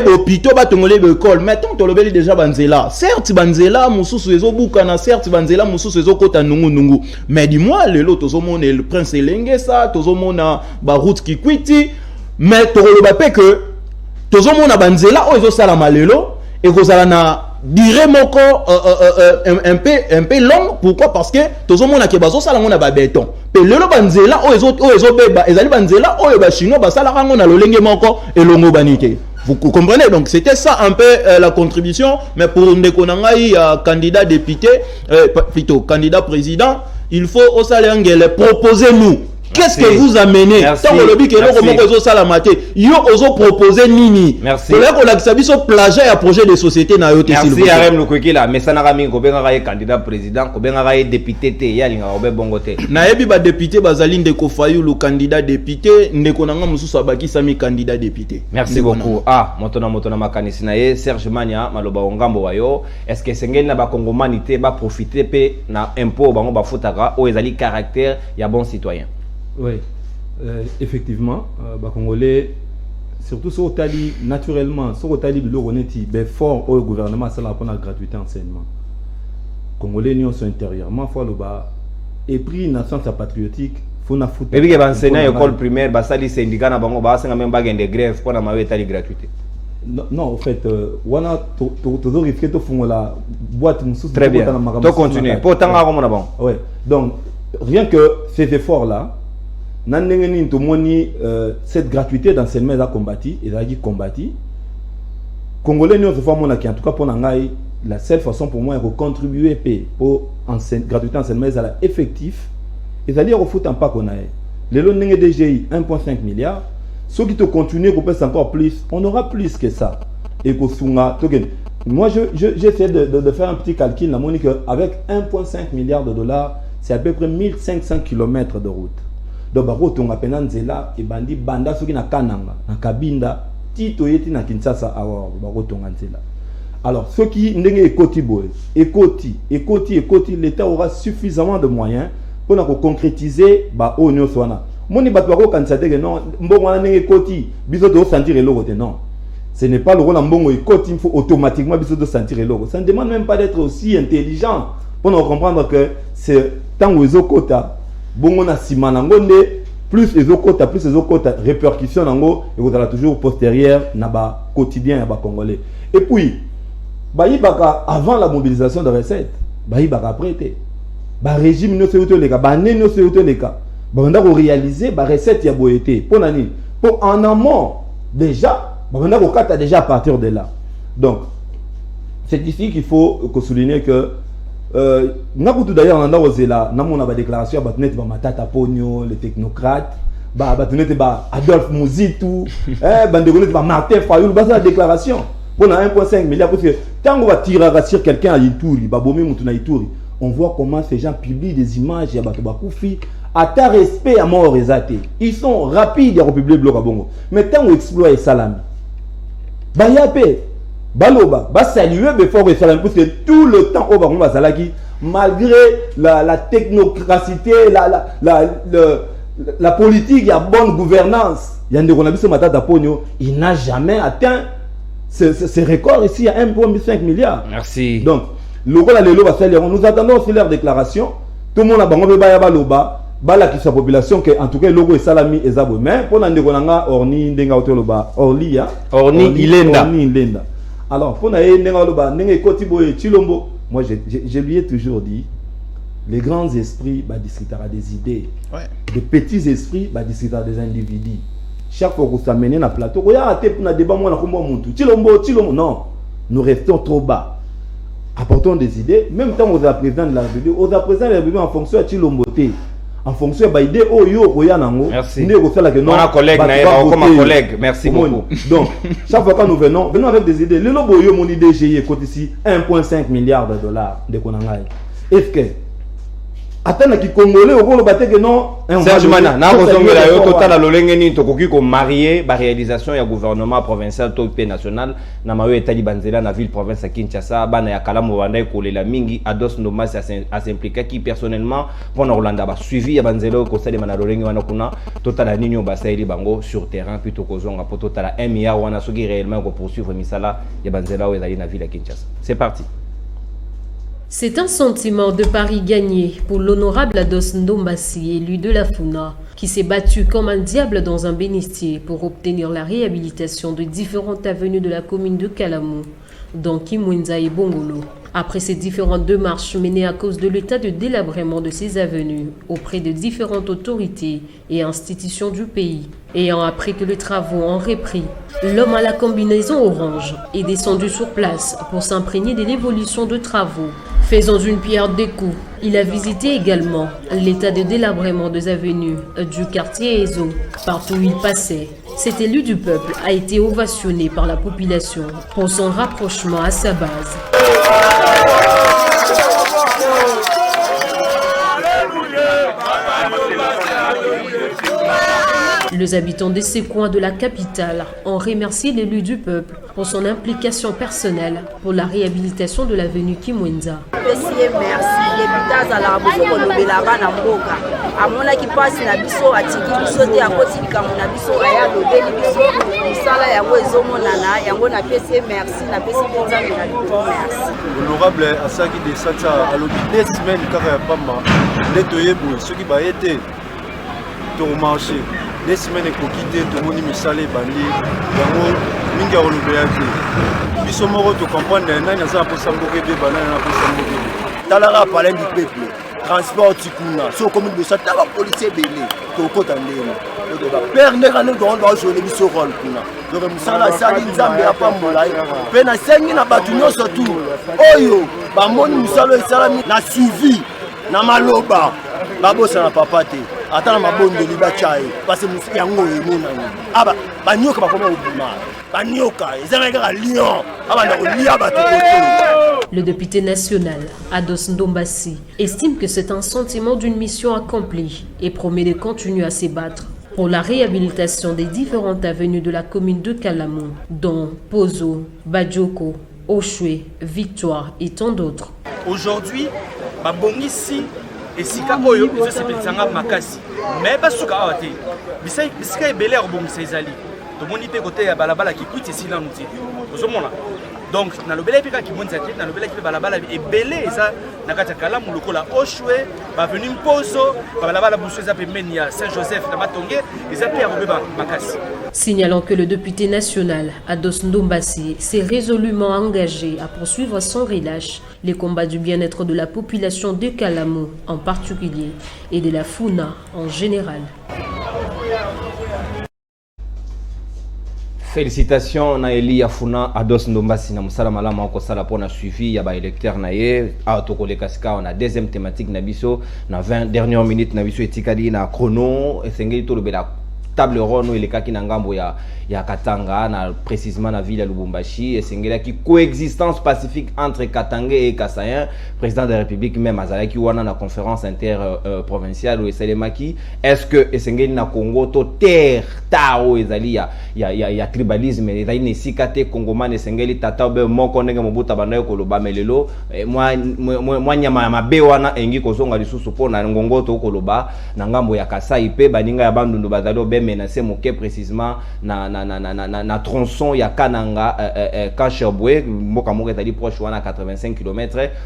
bopito batongela ye école mais tant tolobeli déjà banzela certes banzela mususu ezobuka na certes banzela mususu ezokota nungu mais dis-moi lelo tozomona le prince Elengesa tozomona ba route kikwiti mais tokoloba pe que tozomona banzela o ezosala malelo et kozala na dire moko un peu long. Pourquoi? Parce que tozomona ke bazosala ngona ba béton pe lelo banzela o ezobeba ezali banzela o ba chinois basala rango na lolenge moko elongo banite. Vous comprenez? Donc c'était ça un peu la contribution. Mais pour Ndekonangai, candidat député, plutôt candidat président, il faut au salaire proposer nous. Qu'est-ce que vous amenez? Merci. Merci. Plagiat à projet de société na yote. Merci Arem Lukwekila. Mais ça n'a pas mis candidat président, député te yalinga obe bongote. Na ebi ba député bazali ndeko fayu le candidat député ndeko nanga mususu abaki sami candidat député. Merci beaucoup. Ah, motona makanisi na ye Serge Mania maloba ongambo wayo. Est-ce que sengeli na ba kongomanité ba profiter pe na impôt bango ba futaka o ezali caractère ya bon citoyen? Oui, effectivement, les Congolais, surtout sur Otali, naturellement, sur Otali, le fort au gouvernement, c'est la gratuité enseignement. Congolais, nous sommes intérieurement, faut le bas. Et puis, nation patriotique, faut na foutre. Mais bien, les enseignants école primaire, les syndicats, na bango, c'est quand même pas de grève pour la gratuité. Non, en fait, on a toujours risqué de faire la boîte. Très bien. Tu continues. Pourtant, ouais. Donc, rien que ces efforts-là, cette gratuité d'enseignement a combattu, il a dit combattu. Congolais, nous avons en tout cas pour la seule façon pour moi de contribuer pour gratuité d'enseignement effectif. Ils allaient refouler un pas qu'on a. Les lots DGI 1.5 milliard. Ceux qui te continuent, encore plus, on aura plus que ça. Et moi, j'essaie de faire un petit calcul. Avec 1.5 milliard de dollars, c'est à peu près 1500 km de route. Donc, on a penanzela et bandi banda soki na kananga na kabinda tito yeti na Kinshasa awa barotonganzela. Alors ceux qui ndenge ekoti boy ekoti l'État aura suffisamment de moyens pour na concrétiser ba onyo swana. Moni bato bako kansate que non mbongo na ndenge ekoti biso do sentir eloko te non. Ce n'est pas le rôle mbongo ekoti, il faut automatiquement biso do sentir eloko. Ça ne demande même pas d'être aussi intelligent pour nous comprendre que c'est tant aux kota bongo na sima nangonde plus les okota répercussion nango et vous allez toujours postérieure na ba quotidien ya ba congolais. Et puis baïbaka avant la mobilisation de recettes baïbaka prêté ba régime no seuto leka ba né no seuto leka banda ko réaliser ba recette ya boyete pour nani pour en amont déjà banda ko kata déjà à partir de là. Donc c'est ici qu'il faut souligner que d'ailleurs on a osé là namona ba déclaration ba tenete ba matata ponyo les technocrates ba tenete ba Adolphe Muzitu ba ndegolete ba Martin Fayulu ba sa déclaration pour 1.5 milliard parce que tant on va tirer sur quelqu'un à Ituri ba bomé mutu na Ituri on voit comment ces gens publient des images ya ba koufi à ta respect à mort exaté ils sont rapides à republier bloc à bongo mais tant on exploite salami ba yapé baloba ba saluer before que ça parce que tout le temps au baron bazalaki malgré la technocratie la politique il y a bonne gouvernance il y a des journalistes matata ponyo il n'a jamais atteint ce record ici à 1.5 milliard. Merci. Donc le rôle lelo va saluer nous attendons aussi leur déclaration tout le monde a bango ba ya baloba bala qui sa population que en tout cas logo et salami ezabo mais pour ndeko nanga orni ndenga otoloba orli ilenda. Alors, pour Chilombo, moi je lui ai toujours dit, les grands esprits discutera des idées, ouais. Les petits esprits discutera des individus. Chaque fois que vous amenez dans le plateau, non, nous restons trop bas. Apportons des idées, même temps aux présidents de la République, aux présidents de la République en fonction de Chilombo. en fonction de l'idée merci. On collègue, collègue. Merci beaucoup. Donc, chaque fois que nous venons avec des idées. Le lobo yo mon idée j'ai côté ici 1,5 milliard de dollars de Konangai. Est-ce que attends qui congolais au bolo baté que non Serge Mana na kozongela yo total lolenge ni tokoki ko marier ba réalisation ya gouvernement provincial to pe national na mayo etali banzela na ville province ya Kinshasa bana ya Kalamu bandai kolela mingi Ados Ndombasi a s'impliquer qui personnellement pendant Rolanda ba suivi ya banzela ko sale mana lolenge wana kuna total ninyo ba saili bango sur terrain plutôt kozonga po total 1 milliard wana soki réellement ko poursuivre misala ya banzela o ezali na ville ya Kinshasa. C'est parti. C'est un sentiment de pari gagné pour l'honorable Ados Ndombasi, élu de la Funa, qui s'est battu comme un diable dans un bénitier pour obtenir la réhabilitation de différentes avenues de la commune de Kalamu, dont Kimwenza et Bongolo. Après ces différentes démarches menées à cause de l'état de délabrement de ces avenues auprès de différentes autorités et institutions du pays, ayant appris que les travaux ont repris, l'homme à la combinaison orange est descendu sur place pour s'imprégner de l'évolution de travaux. Faisant une pierre deux coups, il a visité également l'état de délabrement des avenues du quartier Ezo, partout où il passait. Cet élu du peuple a été ovationné par la population pour son rapprochement à sa base. Les habitants de ces coins de la capitale ont remercié l'élu du peuple pour son implication personnelle pour la réhabilitation de l'avenue Kimwenza. Honorable Asaki de Santa à l'hôpital semaine Karapama, Netoyebo, ceux qui baillent au marché. Des semaines pour quitter tout le monde missalé bandi yango mingi olobea te biso moko to comprendre na za pour samboke be banana pour samboke talara parler du peuple transport tikuna so comme de ça taba policier belé to kota ndemo to ba perne kana to ndo jouer biso rôle kuna donc musala sali nzambe apa molai pe na sengi na batu nyonso tu oyo ba moni musalo esalami na suivi na maloba babosa na papa te atala mabondo libachaye parce que yango emona aba banyoka bakoma obuma banyoka ezanga lion aba na lia batokoto. Le député national Ados Ndombasi estime que c'est un sentiment d'une mission accomplie et promet de continuer à se battre pour la réhabilitation des différentes avenues de la commune de Kalamu, dont Pozo, Badjoko, Oshwe, Victoire et tant d'autres. Aujourd'hui, babongisi esika oyo ezosepelisa makasi mais basuka awa te bisika ebele ya kobongisa ezali tomoni mpe kote ya balabala kikwiti esilanu te ozomona donc nalobela mpe kaka kimonisa te nalobela mpe balabala ebele eza na kati ya Kalamu lokola Oshwe bavenu Mpozo balabala busu eza pembeni ya Saint-Joseph na Matonge eza mpe ya kobeba makasi. Signalant que le député national Ados Ndombasi s'est résolument engagé à poursuivre sans relâche les combats du bien-être de la population de Kalamu en particulier et de la Funa en général. Félicitations na Eli Yafuna Ados Ndombasi na musala malama ko sala pona suivi ya ba électeur na ye atokole kasika on a deuxième thématique na biso na 20 dernières minutes na biso etikali na chrono esengeli to lobela table ronde il est na ngambo ya Katanga na précisément na ville ya Lubumbashi esengeli ki coexistence pacifique entre Katanga et Kasayen. Président de la République même azalaki wana na conférence interprovinciale ou eselemaki est-ce que esengeli na Congo to terre tao ezali ya tribalisme ezali nesika te Congomane esengeli tata be moko ndenge mobuta banayo koloba melelo mwa nyama ya mabe wana engi kozonga lisusu pona ngongo to koloba na ngambo ya Kasai pe baninga ya bandundu bazali be menacer moke précisément na tronçon ya Kananga Kashabwe mboka moko ezali proche wana 85 km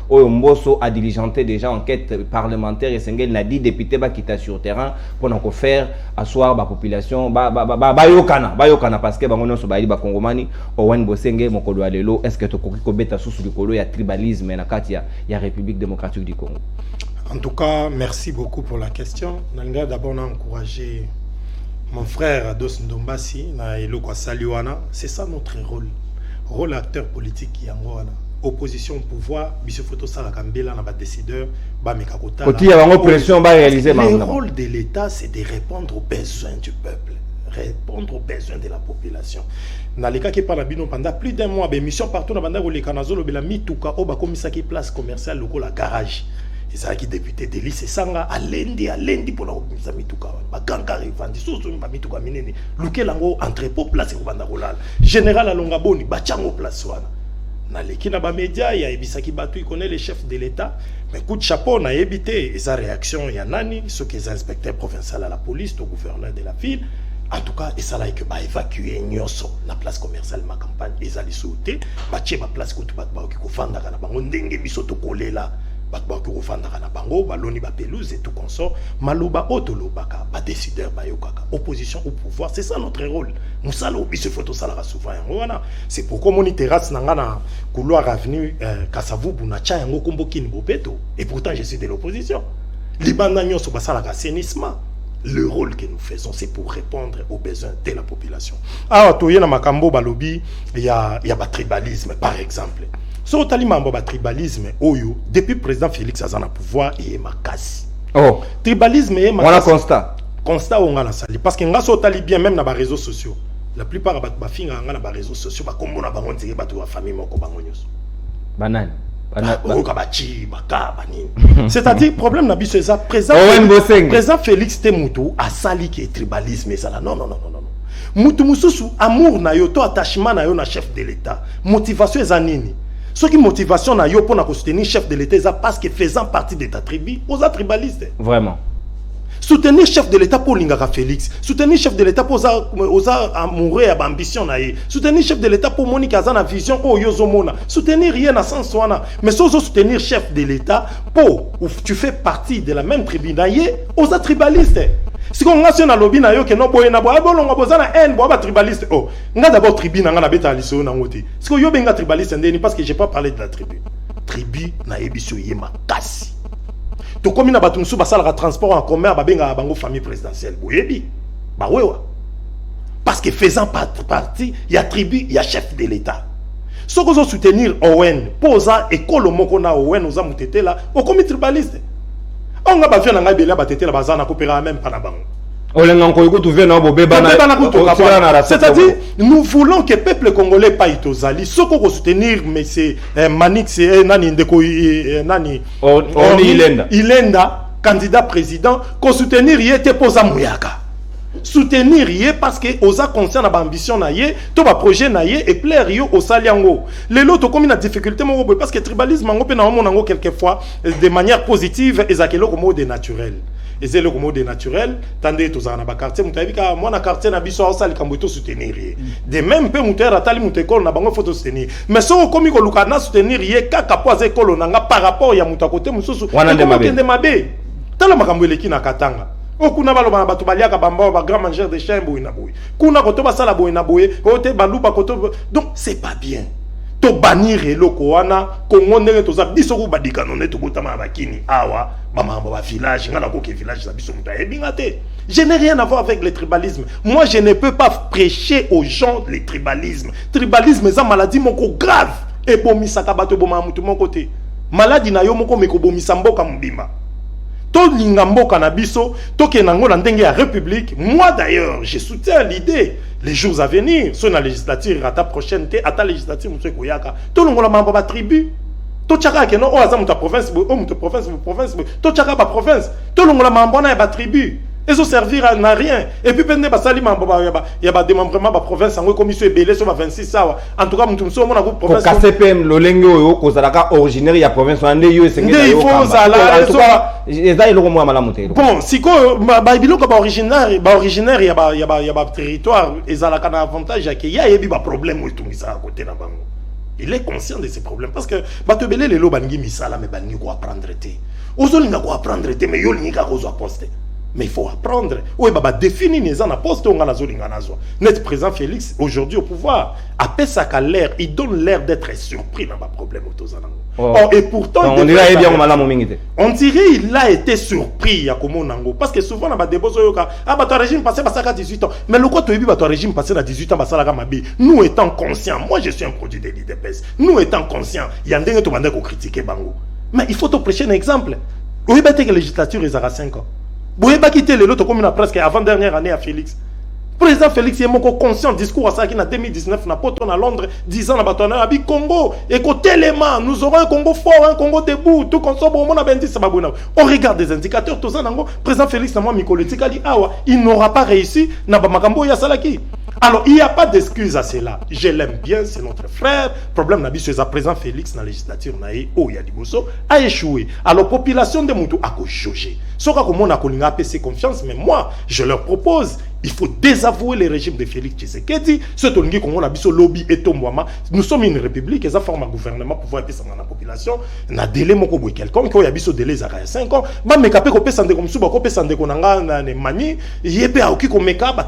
oyo mboso a diligenté déjà enquête parlementaire et sengeli na 10 députés ba kita sur terrain pour na ko faire asseoir ba population bayokana parce que bango nyonso bayali ba kongomani Owen Bosenge mokolo ya lelo est-ce que tokoki ko beta susu likolo ya tribalisme na kati ya République démocratique du Congo. En tout cas, merci beaucoup pour la question. Nanga d'abord on a encouragé mon frère Ados Ndombasi na eloko saliwana, c'est ça notre rôle acteur politique yangoana. opposition au pouvoir, biso photo ça la Kambela na ba décideur, ba mekakota. Quand il y a une pression, va réaliser. Le rôle de l'État, c'est de répondre aux besoins du peuple, répondre aux besoins de la population. Dans les cas qui parlent pendant plus d'un mois, des missions partout dans le les canazolo, la mituka, oba komisa qui place commerciale, local la garage. Et ça qui député de lycée Sanga à lundi pour la komisa mituka. Ba ganga revandi, soso ba mituka minene. Luke lango entrepôt place ko banda rolal. Général alonga boni, ba chango place wana. Na leki na ba média ya ebisaki batu, il connaît les chefs de l'État. Mais coup de chapeau na ebité et sa réaction ya nani, ceux qui sont inspecteurs provinciaux à la police, au gouverneur de la ville. En tout cas, et ça là que ba évacuer Nyoso la place commerciale ma campagne et ali sauté, ba tie ba place ko tu ba ki ko fanda kana bango ndenge biso to kolela, ba ki ko fanda kana bango, ba loni ba pelouse et tout consort, maloba otolobaka, ba décideur ba yokaka, opposition au pouvoir, c'est ça notre rôle. Musalo biso photo ça la souvent wana, c'est pourquoi moni terrasse nanga na couloir avenue Kasavubu na tia yango kombokini bopeto et pourtant je suis de l'opposition. Libanda Nyoso ba sala ka assainissement. Le rôle que nous faisons, c'est pour répondre aux besoins de la population. Alors, tu y a dans Makambo Balobi, il y a tribalisme, par exemple. So, tu as tribalisme, depuis le président Félix Azana pouvoir, il y a makasi. Oh. Tribalisme, on a constat. Constat, on a la salle. Parce que nous avons bien même dans les réseaux sociaux. La plupart des filles dans les réseaux sociaux, comme on a dit, la famille, banane. C'est-à-dire, problème n'a c'est ça. Présent Félix Temoutou a sali qui est tribalisme et ça là. Non. Moutou Moussousou, amour na yo, to attachement na yo na chef de l'État. Motivation est anini. Ce qui motivation na yo pour soutenir chef de l'État, c'est parce que faisant partie de ta tribu, aux tribalistes. Vraiment. Soutenir chef de l'État pour Lingara Félix. Soutenir chef de l'État pour amoureux et ambition naïe. Soutenir chef de l'État pour Monica Zana vision pour Yozomona. Soutenir rien à sens soana. Mais sans soutenir chef de l'État pour tu fais partie de la même tribu naïe aux tribalistes. Si on a un lobby na yo que non boye na boye bolonga bozana en boye tribaliste. Oh, nga d'abord tribu na nga na beta liso na ngoti. Si ko yo benga tribaliste ndeni parce que j'ai pas parlé de la tribu. Tribu na ebiso yema kasi. To komi na batu musu basala transport en commun babenga bango famille présidentielle boyebi ba wewa parce que faisant partie il y a tribu il y a chef de l'État so ko soutenir Owen posa école moko na Owen oza mutete la o komi tribaliste on nga ba vient nga bela batete la bazana coopérer même pas na bango. C'est-à-dire, nous voulons que le peuple congolais paye Tozali. Ce qu'on va soutenir, mais c'est Manix, c'est Nani Ndeko, Nani Ilenda, candidat président, qu'on soutenir, il était pour Zamouyaka. Soutenir, il parce que osa conscient à ambition naie, tout va projet naie et plaire yo au saliango. Les lots comme une difficulté parce que tribalisme on peut na quelquefois de manière positive et ça comme mode naturel. Et c'est le mot de naturel, tandis que dans quartier, moi na quartier na biso ça likambo soutenir. De même peu muter atali mutekol na bango photo soutenir. Mais so komi ko lukana soutenir ye kaka poise ekolo nanga par rapport ya muta côté mususu. Wana de mabe. Tala makambo eleki na katanga. Okuna baloba batu baliaka bamba ba grand mangeur de chien boy na boy. Kuna koto basala boy na boy, kote baluba koto. Donc c'est pas bien. To bannir eloko wana Kongo ndenge toza biso ko badika none to botama bakini awa ba village ngana ko ke village za biso muta ebinga te. Je n'ai rien à voir avec le tribalisme. Moi je ne peux pas prêcher aux gens le tribalisme. Tribalisme c'est maladie moko grave et bomisaka bato boma mutu moko te. Maladie na yo moko meko bomisa mboka mbima. To linga mboka na biso to ke nango na ndenge ya république. Moi d'ailleurs, je soutiens l'idée. Les jours à venir, sur la législature, à ta prochaine, à ta législature, monsieur Koyaka, tout le monde a ma tribu. Tout chaka que non, oh, ça, ta province, province, tout chaka ba province, tout le monde a ma tribu. Et ça servir à rien. Et puis, pendant que il y a des démembrements de la province, en commission est belé sur 26 ça. En tout cas, nous sommes en province. Pour KCPM, le lengo, kozalaka originaire de la province, on est eu, c'est il faut ça là. En tout cas, ils ont au moins malamuté. Bon, si quoi, Babylone comme originaire, il y a territoire, ils ont un avantage, il y a des problèmes où ils sont à côté là bas. Il est conscient de ces problèmes parce que Batebele les lobangi misala mais bangi ko apprendre té. Ozolinga ko apprendre té mais yo linga ko zo poster. Mais il faut apprendre. Oui, bah, définir les ans à poste, on a la zone Notre président Félix, aujourd'hui au pouvoir, après ça qu'à l'air, il donne l'air d'être surpris dans le problème autour et pourtant, on dirait il a été surpris à Komonango. Parce que souvent, on a des besoins. Ah, bah, ton régime passé, bah, ça a 18 ans. Mais le côté, bah, ton régime passé à 18 ans, bah, ça a mabi. Nous étant conscients, moi je suis un produit de l'IDPS. Nous étant conscients, il y a un dingue qui critiquer Bango. Mais il faut te prêcher un exemple. Oui, bah, que la législature, ils aura 5 ans. Vous n'avez pas quitté l'autre commune presque avant-dernière année à Félix. Président Félix est mon conscient discours à ça qui en 2019 n'a pas tourné à Londres 10 ans à Batoana à Congo. Écoutez les mains, nous aurons un Congo fort, un Congo debout, tout comme ça, on regarde des indicateurs, tout ça, président Félix n'a pas mis il n'aura pas réussi, n'a pas makambo ya salaki. Alors, il n'y a pas d'excuse à cela. Je l'aime bien, c'est notre frère. Problème, n'a c'est président Félix dans la législature, a échoué. Alors, population de Moutou a jugé. Ce qu'on a PC confiance, mais moi, je leur propose, il faut désavouer le régime de Félix Tshisekedi. Ce qu'on a vu lobby et Tombouama. Nous sommes une république, et ça forme un gouvernement pour pouvoir passer dans la population. On a délai mon kobo quelqu'un qui a vu ce délai à 5 ans. Bah, mais capé qu'on peut s'en comme sous, qu'on peut s'en déconner dans mani. Il y a pas qui qu'on met cap.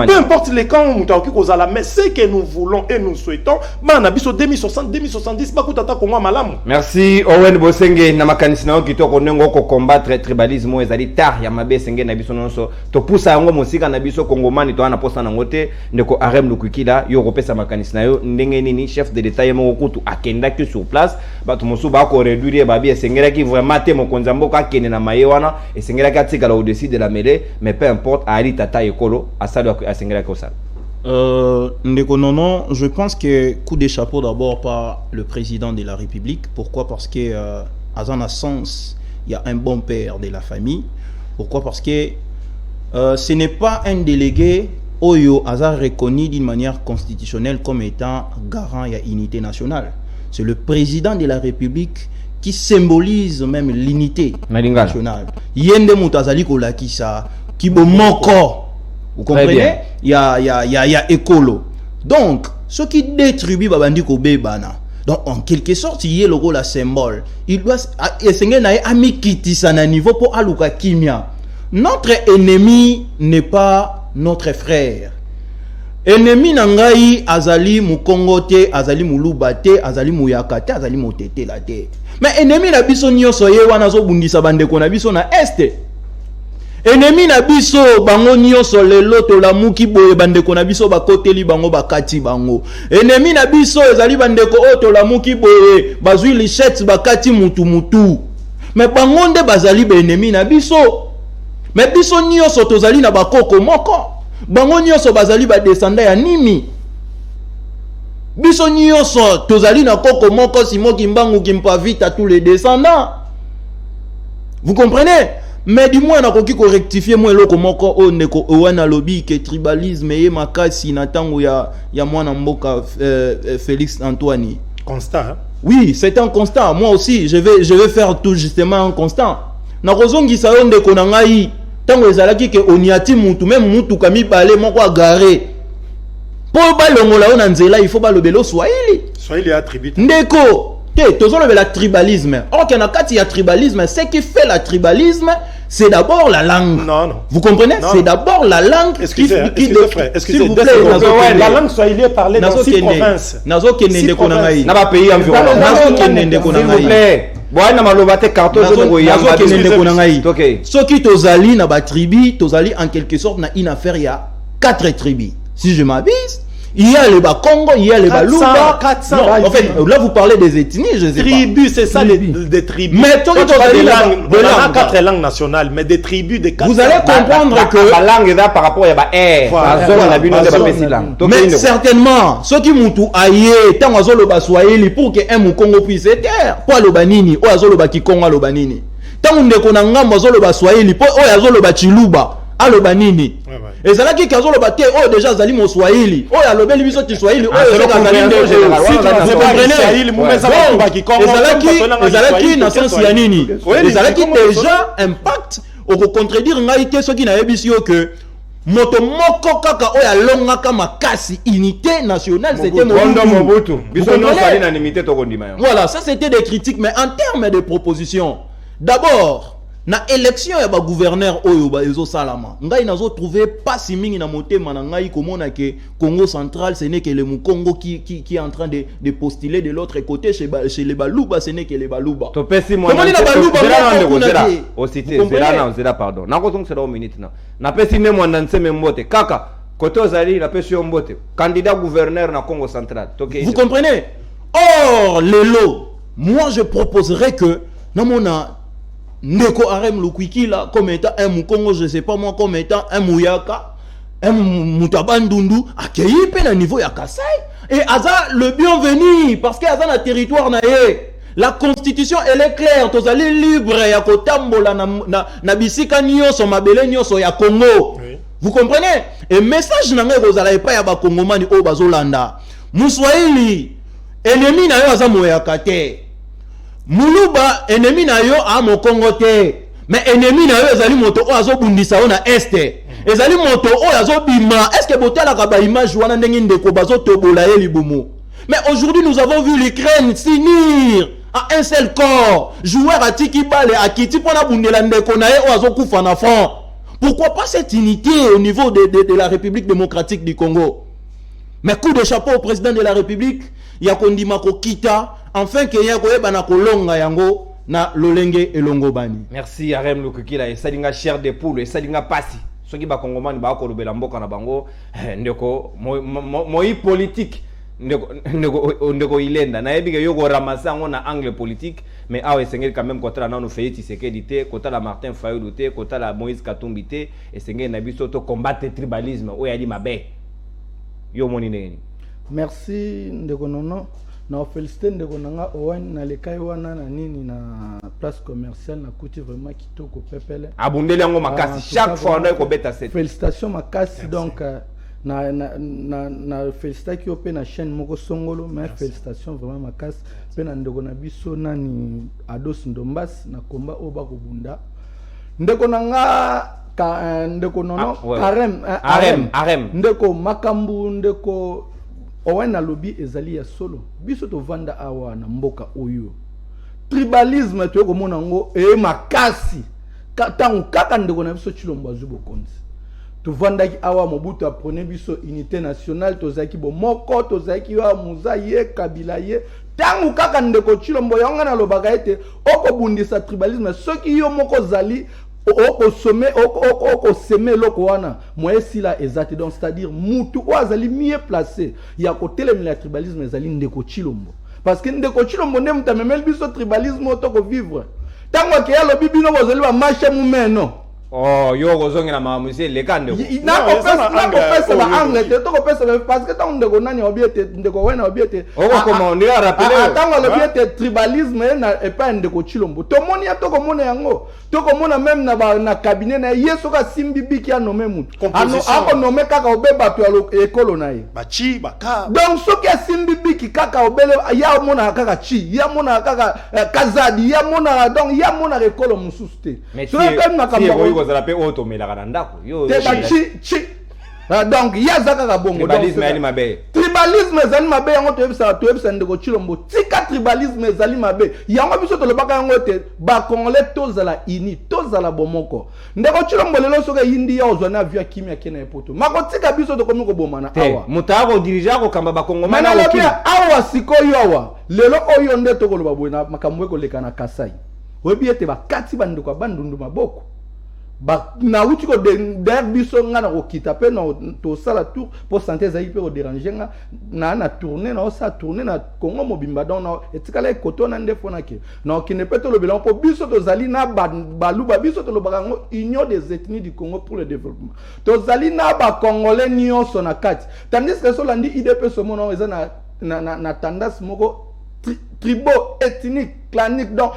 Peu importe les camps où nous allons, mais ce que nous voulons et nous souhaitons, bah, on a vu ce 2060, 2070, bah, qu'on attend qu'on malam. Merci Owen Bosenge Namakanisina qui to konengo ko combattre tribalisme ezali tar ya mabe senge na biso nonso to poussa yango mosika na biso kongomani to ana posta na ngote ndeko Arem Lukukila yo kopesa makanisina yo ndenge nini chef de l'état yemo kutu akenda ki sur place ba to mosu ba ko réduire ba bi sengera ki vraiment te mokonza mboka kene na maye wana et sengera ka tika au dessus de la mêlée mais peu importe ali tata ekolo asalo a sengera ko ça. Ndeko Nono, je pense que coup de chapeau d'abord par le président de la République. Pourquoi? Parce que à son sens, il y a un bon père de la famille. Pourquoi? Parce que ce n'est pas un délégué Oyo Hazard reconnu d'une manière constitutionnelle comme étant garant de l'unité nationale. C'est le président de la République qui symbolise même l'unité nationale. Yende Moutazali Kolakisa, Kibo Moko. Vous comprenez? Il y a écolo. Donc, ce qui détruit Babandi Kobe Bana. Donc, en quelque sorte, il y a le rôle à symbole. Il doit essayer à niveau pour Aluka Kimia. Notre ennemi n'est pas notre frère. Ennemi Nangai, Azali Mukongote, Azali Mulubate, Azali Muyakate, Azali Motete la terre. Mais ennemi na biso nyoso ye wana zo bundisa bandeko na biso na este. Ennemi na biso bango nyonso lelo to la muki boye bandeko na biso bakoteli bango bakati bango. Ennemi na biso ezali bandeko o to la muki boye bazwi lichette bakati mutu. Mais bango nde bazali be ennemi na biso. Mais biso nyonso tozali na bakoko moko. Bango nyonso bazali ba descendant ya nimi. Biso nyonso tozali na koko moko simo kimbangu kimpavita tous les descendants. Vous comprenez? Mais du moins, on a rectifier moi le komoko o neko owana lobby que tribalisme et makasi natango ya mwana mboka Félix Antoine. Constat. Hein? Oui, c'est un constat. Moi aussi, je vais faire tout justement un constat. Na kozongi sa yonde konangai tango ezalaki ke oniati mutu même mutu kami balé moko agaré. Pour balongola ona nzela il faut balobelo Swahili. Swahili attribute. Ndeko le tribalisme. Or qu'il y a un tribalisme, ce qui fait le tribalisme, c'est d'abord la langue. Non. Vous comprenez? C'est d'abord la langue qui s'il vous plaît, la langue swahili est parlée dans 6 provinces. S'il vous plaît. Boana malobate carton de yamba ce qui tozali na ba tribu, tozali en quelque sorte na une affaire il y a 4 tribus. Si je m'abuse, il y a les Bas-Congo, il y a les Balouba. 400. Non, en fait, là vous parlez des ethnies, je sais tribus, c'est ça des tribus. Mais toi, tu as des langues, on a 4 langues nationales, mais des tribus de 4. Vous allez comprendre que la langue est là par rapport à mais certainement, ceux qui m'ont tout aïe, tant à Zolo Baswahili pour que un Congo puisse être pour le Banini, ou à Zolo Bakikonga le Banini. Tant on est qu'on a un Zolo Baswahili pour à Zolo Bachiluba. Alo banini et ça là qui kazo le baté oh déjà zali mo swahili oh ya lobeli biso ti swahili oh c'est ça qui na sens ya nini et ça là qui déjà impact au contredire ngai te ce qui na ebisio que moto moko kaka o ya longa kama kasi unité nationale c'était Mobutu biso no sali na limité to kondima. Voilà, ça c'était des critiques mais en termes de propositions d'abord na élection ya ba gouverneur oyo ba ezo salama ngai nazo trouver pas si mingi na motema na ngai komona que Congo central ce n'est que le Mukongo qui est en train de postuler de l'autre côté chez les Baluba ce n'est que les Baluba to pesi mo comment na Baluba au cité zera pardon na ko donc c'est dans minute na pesi ne mo ndanseme mbote kaka côté ozali na pesi mbote candidat gouverneur na Congo central vous comprenez or lelo moi je proposerais que na mona Ndeko Arem Lukwikila comme étant un Mukongo, je sais pas moi, comme étant un Mouyaka, un Mutabandundu, accueilli pe na niveau ya Kasai. Et Aza le bienvenu, parce que Aza na territoire na ye. La constitution elle est claire, tous allez libre ya kotambola na bisika nyonso mabele nyonso ya Congo. Oui. Vous comprenez? Et message na ngai kozala epa ya ba Kongomani o bazolanda. Muswahili ennemi na yo Aza Mouyaka te. Muluba ennemi na yo a Mokongo te mais ennemi na yo ezali moto o azo bundisa o na este ezali moto o azo bima est-ce que botala ka ba image wana ndenge ndeko bazo tobola ye libumu mais aujourd'hui nous avons vu l'Ukraine s'unir à un seul corps joueur à tiki bale à kiti pona bundela ndeko na ye o azo kufa na front pourquoi pas cette unité au niveau de la République démocratique du Congo mais coup de chapeau au président de la République ya kondima ko kita enfin que ya koyeba na kolonga yango na lolenge elongo bani. Merci Arem Lukukila et salinga chair de poule et salinga pasi soki ba kongomani ba ko lobela mboka na bango ndeko moi politique ndeko ilenda na yebi ke yoko ramasa ngo na angle politique mais awe sengeli quand même kotala na no Félix Tshisekedi te kotala Martin Fayulu te kotala Moïse Katumbi te et sengeli na biso to combattre tribalisme o yali mabe yo moni neni. Merci ndeko nono na félicité ndeko nanga owen na lekai wana na nini na place commerciale na kuti vraiment kitoko pepele abundeli yango makasi chaque fois on ko beta cette félicitations makasi. Merci. Donc na félicité ki opé na chaîne moko songolo mais félicitations vraiment makasi pe na ndeko na biso nani Ados Ndombas na komba oba ko bunda ndeko nanga ndeko nono Arem ndeko makambu ndeko owen na lobby ezali ya solo biso to vanda awa na mboka oyo tribalisme to komona ngo makasi tangu kaka ndeko na biso Chilombo Azubo Konzi to vanda ki awa Mobutu aprenait biso unité nationale to zaki bo moko to zaki wa muza ye kabila ye tangu kaka ndeko Chilombo yanga na lobaka ete okobundisa tribalisme soki yo moko zali oko seme loko wana moyesi la ezati donc c'est-à-dire mutu oazali mieux placé ya côté le tribalisme ezali ndeko Chilombo parce que ndeko Chilombo ne mutamemel biso tribalisme otoko vivre tango ke ya lobi bino bozali ba marché mumeno oh yo kozongela mamusi lekande na kopesa ba angle te to kopesa parce que tango ndeko nani obiete ndeko wena obiete comment on a rappelé tango lobiete tribalisme na epa ndeko Chilombo to moni ya to komona yango to komona même na cabinet na yeso ka simbi biki ya nommé mutu ako nommé kaka obeba to ya ekolo na ye bachi baka donc soki ya simbi biki kaka obele ya mona kaka chi ya mona kaka kazadi ya mona donc ya mona ekolo mususu te so quand na kozala pe otomelaka na ndako yo te ba chi donc ya zaka bongo tribalisme ezali mabe tribalisme ezali mabe yango toyebisa ndeko Chilombo tika tribalisme ezali mabe yango biso tolobaka yango te ba congolais tozala ini tozala bomoko ndeko Chilombo lelo soki yindi ya ozwana via kimia kena epoto makotika biso tokomi kobomana awa mutako dirija ko kamba ba kongomana na kimia awa sikoyo awa lelo oyo nde tokoloba boye na makambo ekoleka na Kasai oyebi ete bakati bandeko bandundu maboko ba na uti ko der biso nga na kokita pe na to sala tour pour santé za ipe ko déranger nga na tourner na sa tourner na Congo mobimba donc na etikala ekoto na ndefo na ke na ki ne peut le bilan pour biso to zali na baluba biso to lo bakango union des ethnies du Congo pour le développement to zali na ba congolais nyonso na kati tandis que so landi IDP so mono eza na tendance moko tribo ethnique clanique donc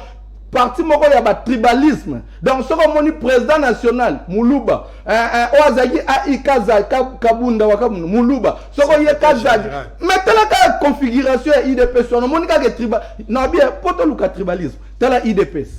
parti moko ya ba tribalisme donc soko moni président national Muluba oazaki aikaza kabunda wakabunda Muluba soko ye kazaji metela ka configuration ya IDP so moni ka tribal na bien poto luka tribalisme tala IDPS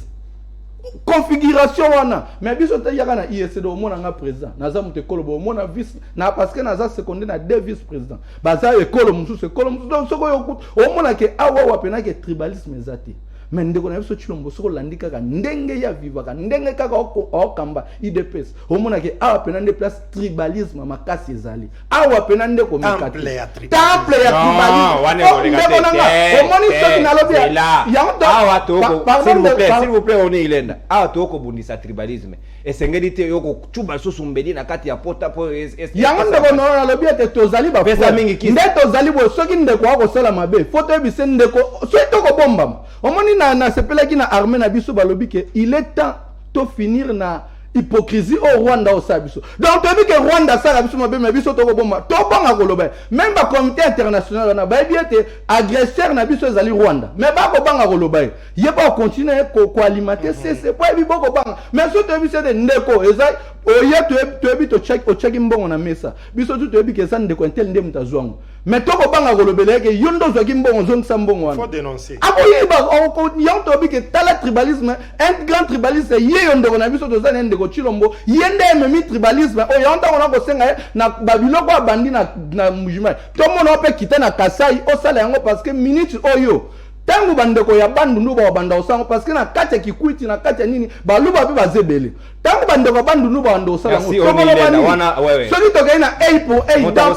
configuration wana mais biso te yaka na IEC do mona nga président naza mute kolobo mona vice na parce que naza secondé na deux vice président baza ekolo mususu donc soko yo o mona ke awa wapena ke tribalisme ezati mais ndeko na biso Chilombo soko landi kaka ndenge ya vivaka ndenge kaka okamba IDPS omona ke awa pena nde place tribalisme makasi ezali awa pena nde ko Temple ya tribalisme. temple ya tribalisme omoni soki na lobi s'il vous plaît on est ilenda awa to ko bundisa tribalisme esengeli te yoko chuba susu mbedi na kati ya pota po yango ndeko na lobi ete tozali ba pesa mingi kisi nde tozali bo soki ndeko akosala mabe foto ebise ndeko soki tokobombama omoni na sepelaki na armée na biso balobi ke il est temps to finir na hypocrisie au Rwanda au Sabiso. Donc tu as vu que Rwanda ça la biso mabe mais biso to kobomba to banga koloba même ba comité international na ba bien te agresseur na biso ezali Rwanda mais ba ko banga koloba ye ba continuer ko alimenter c'est pas bi boko banga mais so tu as vu c'est de ndeko ezali oye tu as vu to check mbongo na mesa biso tu as vu que ça ndeko intel ndem tazwango mais to ko banga kolobele ke yondo zwa mbongo zongisa mbongo wana faut dénoncer aboyiba yon to bi que tala tribalisme un grand tribalisme ye yondo na biso tozana ndeko Chilombo yende memi tribalisme o yonta ona ko senga na babiloko abandi na mujima to mona pe kita na Kasai o sala yango parce que minute oyo tangu bandeko ya bandu nuba banda osango parce que na kati kikuiti na kati nini baluba pe bazebele tangu bandeko bandu nuba banda osala ngo soki to gaina A pour A dans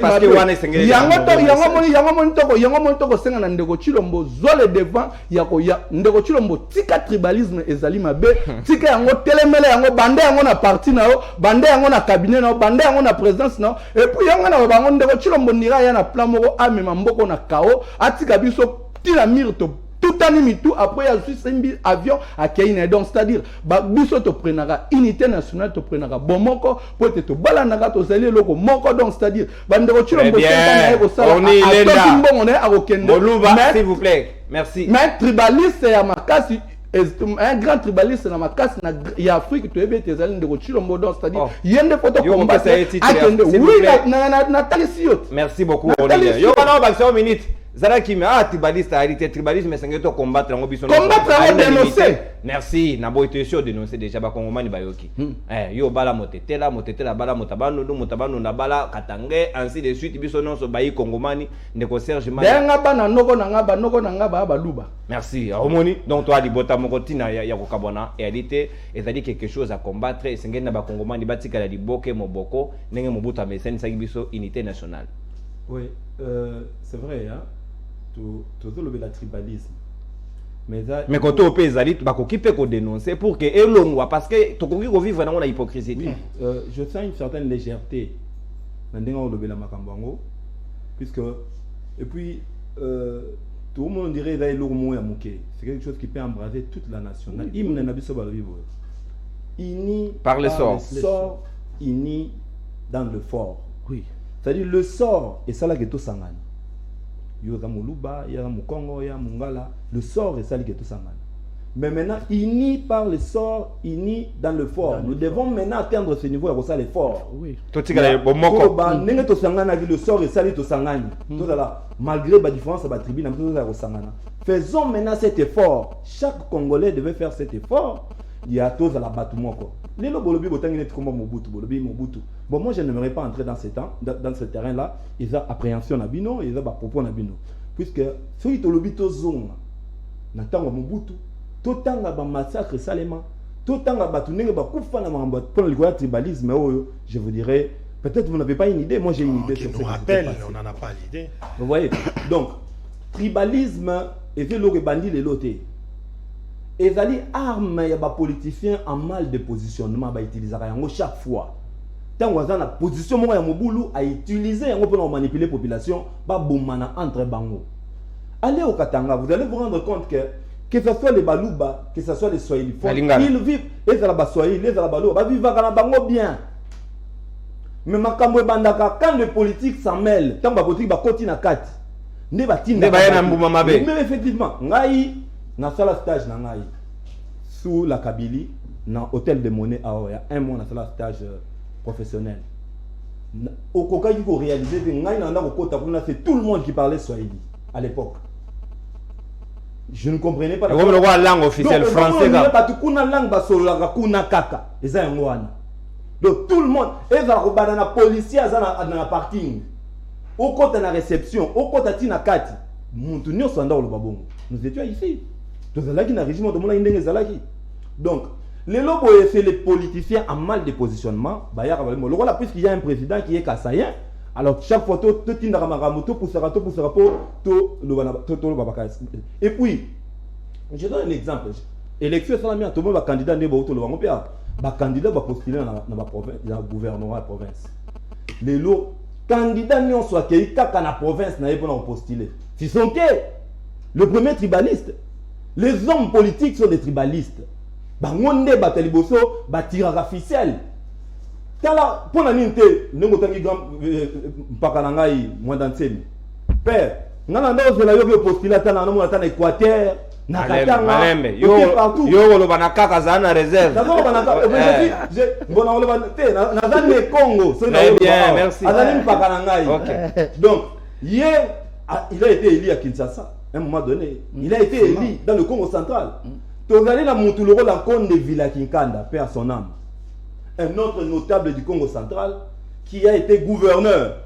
parce que wana sengeli yango moni to ko senga na ndeko Chilombo zole devant ya ko ya ndeko Chilombo tika tribalisme ezali mabe tika yango telemele yango bande yango na parti na yo bande yango na cabinet na yo bande yango na présidence na et puis yango na bango ndeko Chilombo nira ya na plan moko amema mboko na kao atika biso tila mirto tout animi tout après il y a juste un avion à Kenya donc c'est-à-dire biso to prenaka unité nationale to prenaka bomoko pour te balanaka to zali loko moko donc c'est-à-dire bandeko Chilombo sentana eko sala on est là on est à Okende s'il vous plaît merci mais tribaliste ya makasi un grand tribaliste na makasi na ya Afrique to ebe tezali ndeko Chilombo donc c'est-à-dire yende photo combattre akende oui na talisiot merci beaucoup on est là yo bana ba 5 minutes Zaraki me tribalisme mais c'est to combattre ngo biso combattre dénoncer merci na boy sûr dénoncer déjà ba kongomani bayoki yo bala motetela bala motabano na bala katange ainsi de suite biso non so bayi kongomani ndeko Serge Mali denga bana noko na ngaba baluba merci omoni donc toi libota moko tina ya kokabona réalité ezali quelque chose à combattre esengeli na ba kongomani batika la liboke moboko ndenge mobutu ameseni saki biso unité nationale. Oui, c'est vrai hein. Tout le tribalisme. Mais quand on peut dénoncer pour que elongwa parce que to koki ko vivre dans la hypocrisie. Oui, je sens une certaine légèreté dans le makambango puisque et puis tout le monde dirait d'ailleurs l'ormo ya muke. C'est quelque chose qui peut embraser toute la nation. Hymne na biso ba vivre. Ini par le sort, ini dans le fort. Oui. C'est-à-dire le sort et ça là que tout sangana. Yoga Moluba, Yoga Mukongo, Yoga Mungala, le sort est ça que tout sangana. Mais maintenant, ini par le sort, ini dans le fort. Nous devons maintenant atteindre ce niveau et ça le fort. Oui. Tout ce qui est bon moko. N'engue to sangana le sort et ça le to sangani. Tout là, malgré la différence à la tribu, nous avons sangana. Faisons maintenant cet effort. Chaque Congolais devait faire cet effort. Il y a tous à la batumoko. Les lobolobi botangi net comme Mobutu, Mobutu. Bon, moi je n'aimerais pas entrer dans ce terrain-là. Ils ont appréhension à bino, ils ont propos à bino. Puisque ceux qui ont to zone, n'attendent Mobutu, tout temps à massacre salema, tout temps à batunenge bakufa na mamba pour le tribalisme. Je vous dirais, peut-être vous n'avez pas une idée. Moi j'ai une idée. Qui nous rappelle, on n'en a pas l'idée. Vous voyez. Donc tribalisme et fait le bandit les lotés. Et les armes, il y a des politiciens en mal de positionnement qui utilisent chaque fois. Tant qu'on a une position à utiliser pour manipuler la population, entre bango. Allez au Katanga, vous allez vous rendre compte que ce soit les Balouba, que ce soit les Swahili, ils vivent, et les Swahili, les Balouba, ils vivent dans bango bien. Mais quand les politiques s'en mêlent, tant que les politiques continuent à 4, mais effectivement, na sala stage na ngai sous la Kabylie na hôtel de Monnaie à Oya un mois na sala stage professionnel au koka il faut réaliser que ngai na ko kota kuna c'est tout le monde qui parlait swahili à l'époque je ne comprenais pas la langue officielle française pas kuna langue basola kuna kaka eza ngwana donc tout le monde eza ko bana policier azana na parking au kota na réception au kota tina kati muntu nyoso ndako lo babongo nous étions ici. Donc, Zalaki n'a régime de mon Zalaki. Donc, les lobos, c'est les politiciens en mal de positionnement. Le rôle, puisqu'il y a un président qui est kassaïen, alors chaque fois, tout le et puis, je donne un exemple. Élection, tout le monde va candidat, candidat va postuler dans le gouvernement de la province. Les lots, candidats n'y sont qui dans la province n'a pas postuler. Si sont le premier tribaliste, les hommes politiques sont des tribalistes. Bangonde bataliboso batira ficelle. Tala pona ninte nengo tangi grand pakanangai mwandansemi. Père, ngana ndo zela yoke postula tala na mwana tana Équateur, na Katanga. Yo lo bana kaka za na réserve. D'accord bana je mbona lo bana te na za ne Congo, c'est bien, merci. Azali pakanangai. OK. Donc, hier il a été élu à Kinshasa. À un moment donné, il a été élu dans le Congo central. Tozali na Moutuloro la Conde de Villa Kinkanda, père son âme. Un autre notable du Congo central qui a été gouverneur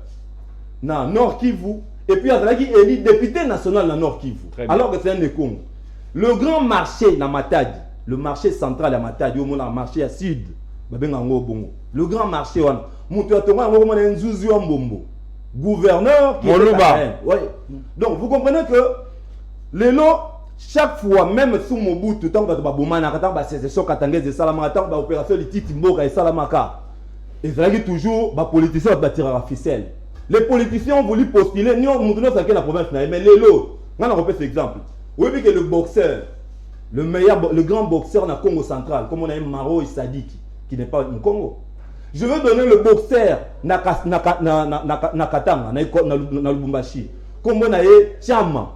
dans Nord Kivu et puis Azalaki élu député national dans Nord Kivu. Alors que c'est un Congo. Le grand marché dans Matadi, le marché central à Matadi, au moins le marché à Sud, le grand marché, gouverneur qui est ouais. Donc vous comprenez que les lots, chaque fois, même sous Mobutu, tant que opération de Titimboka et Salamaka, ils ont toujours des politiciens qui tirent la ficelle. Les politiciens ont voulu postuler, nous avons montré la province, mais les lots, on a repris cet exemple. Oui, que le boxeur, le grand boxeur dans le Congo central, comme on a un Maro Sadiki, qui n'est pas au Congo. Je veux donner le boxeur na Katanga, na Lubumbashi, comme on a Chama.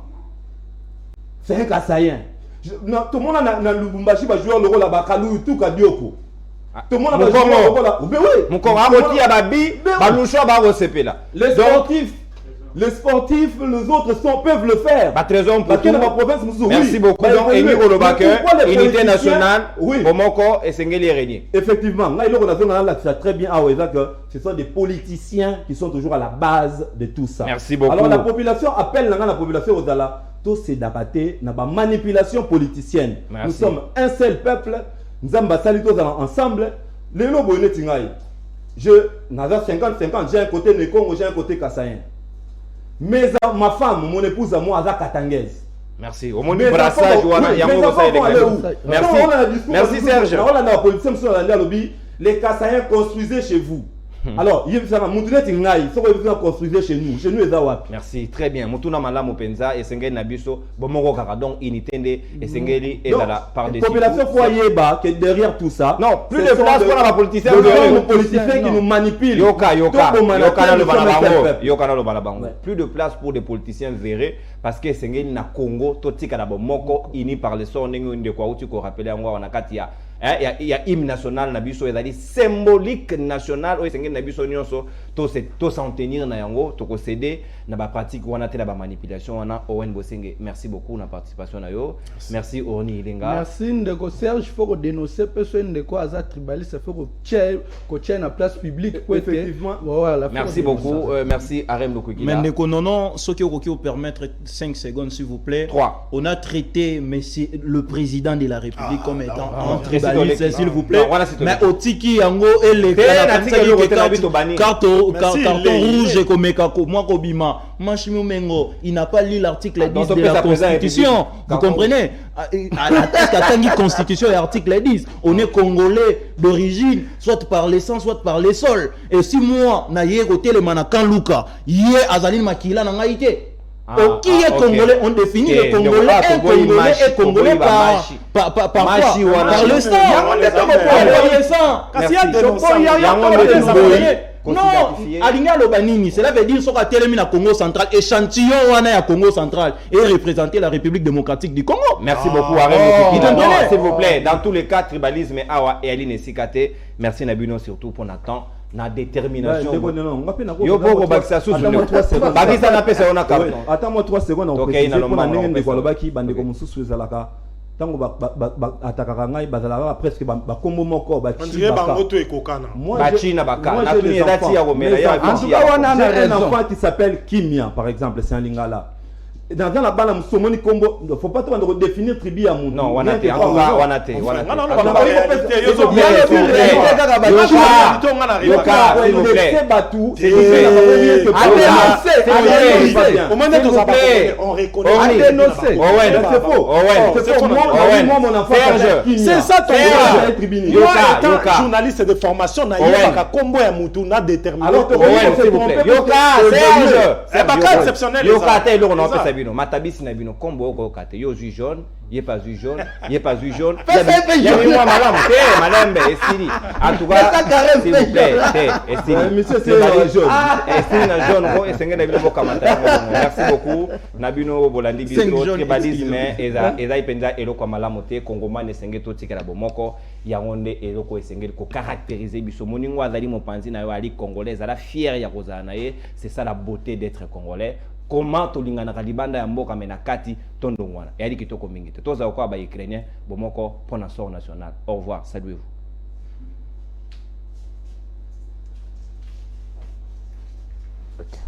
C'est un Kassaïen. Tout le monde a Lubumbashi va jouer le rôle là-bas, Kalou, tout Kadioko. Tout le monde va jouer le rôle là. Mais oui. Mon corps a rôti à Babi, Baloucho va receper là. Les sportifs, les autres peuvent le faire. Merci beaucoup. Donc, Emi Olobake, unité nationale, Bomoko et Sengeli Régnier. Effectivement, là, il a très bien que ce sont des politiciens qui sont toujours à la base de tout ça. Merci beaucoup. Alors, la population appelle la population aux ala. Tout c'est d'abattre dans la manipulation politicienne. Merci. Nous sommes un seul peuple. Nous sommes ensemble. Les lobos ne tingaï. Je n'ai 50-50. J'ai un côté Nekongo, j'ai un côté Kassaïen. Mais ma femme, mon épouse à moi, elle est katangaise. Merci. Au moins, brassage, merci Serge. Les Kassaïens construisaient chez vous. Alors, il y a un construisait chez nous. Chez nous, merci, très bien. Mutuna Malam Openza et Sengeli Nabiso, Bomoko Karadon, Initende et Sengeli et la part des population foyer bas que derrière tout ça. Non, plus de place pour la politicien. Les politiciens qui nous manipulent. Yoka le Balabango. Plus de place pour des politiciens vérés parce que Sengeli na Congo, Totika na Bomoko, ini par le son, de quoi tu peux rappeler en moi, on a Katia. Il y a hymne national nabiso et symbolique national ou sengeli nabiso nyonso to s'en tenir na yango to ko céder na ba pratique wana te na ba manipulation wana Owen Bosenge. Merci beaucoup na participation na yo. Merci Orni Ilenga. Merci ndeko Serge, faut que dénoncer personne de quoi aza tribaliste, faut que tient na place publique effectivement. Voilà. Merci beaucoup. Merci Arem Lokukila. Mais ndeko non, ce qui vous permettre 5 secondes s'il vous plaît. 3. On a traité monsieur le président de la République comme étant un tribaliste s'il vous plaît. Mais au tiki yango et les carton rouge comme Mekako moi Kobima Machimo Mengo, il n'a pas lu l'article 10 de la Constitution. Vous comprenez? À la Tangi Constitution et article 10, on est congolais d'origine, soit par les sang, soit par les sols. Et si moi, naïe côté le manakan Luka, yé Azaline Makila n'angaïté. Qui est congolais? On définit le congolais. Un congolais est congolais par le sang. Non, Alinga Lobanini, cela veut dire que Télémine à Congo central, échantillon à Congo central et représenter la République démocratique du Congo. Merci beaucoup, Arem. S'il vous plaît, dans tous les cas, tribalisme Awa et Aline Sikate, merci Nabino surtout pour Nathan. Na détermination. Attends-moi 3 secondes. Tango atakaka ngai bazalaka presque ba kombo moko ba André Bangoto ekokana. Bachina baka. Na tuni dati ya romela ya un enfant qui s'appelle Kimia par exemple, c'est un lingala. dans la bala musomoni kombo faut pas trop définir tribu à mon non wanate en tout cas wanate c'est ça ton journaliste de formation na yeba kombo ya mutu na déterminé alors c'est pas exceptionnel Bino, Matabisi na bino combo ko kate yo ju jaune, yé pas ju jaune, yé pas ju jaune. Il y a moi madame, madame Estiri. En tout cas, s'il vous plaît, Estiri. Monsieur c'est jaune. Estiri na jaune ko esenge na bino bokamata. Merci beaucoup. Na bino bolandi biso tribalisme eza ipenza eloko malamu te Kongomane esenge to tikela bomoko ya ngonde eloko esenge ko caractériser biso moningo azali mopanzi na yo ali congolais, ala fier ya kozana na ye, c'est ça la beauté d'être congolais. Comment tolingana kalibanda ya mboka mena kati tondongwana yali kitoko mingi te toza kwa ba ukrainien bomoko pona sort national. Au revoir, saluez-vous. Okay.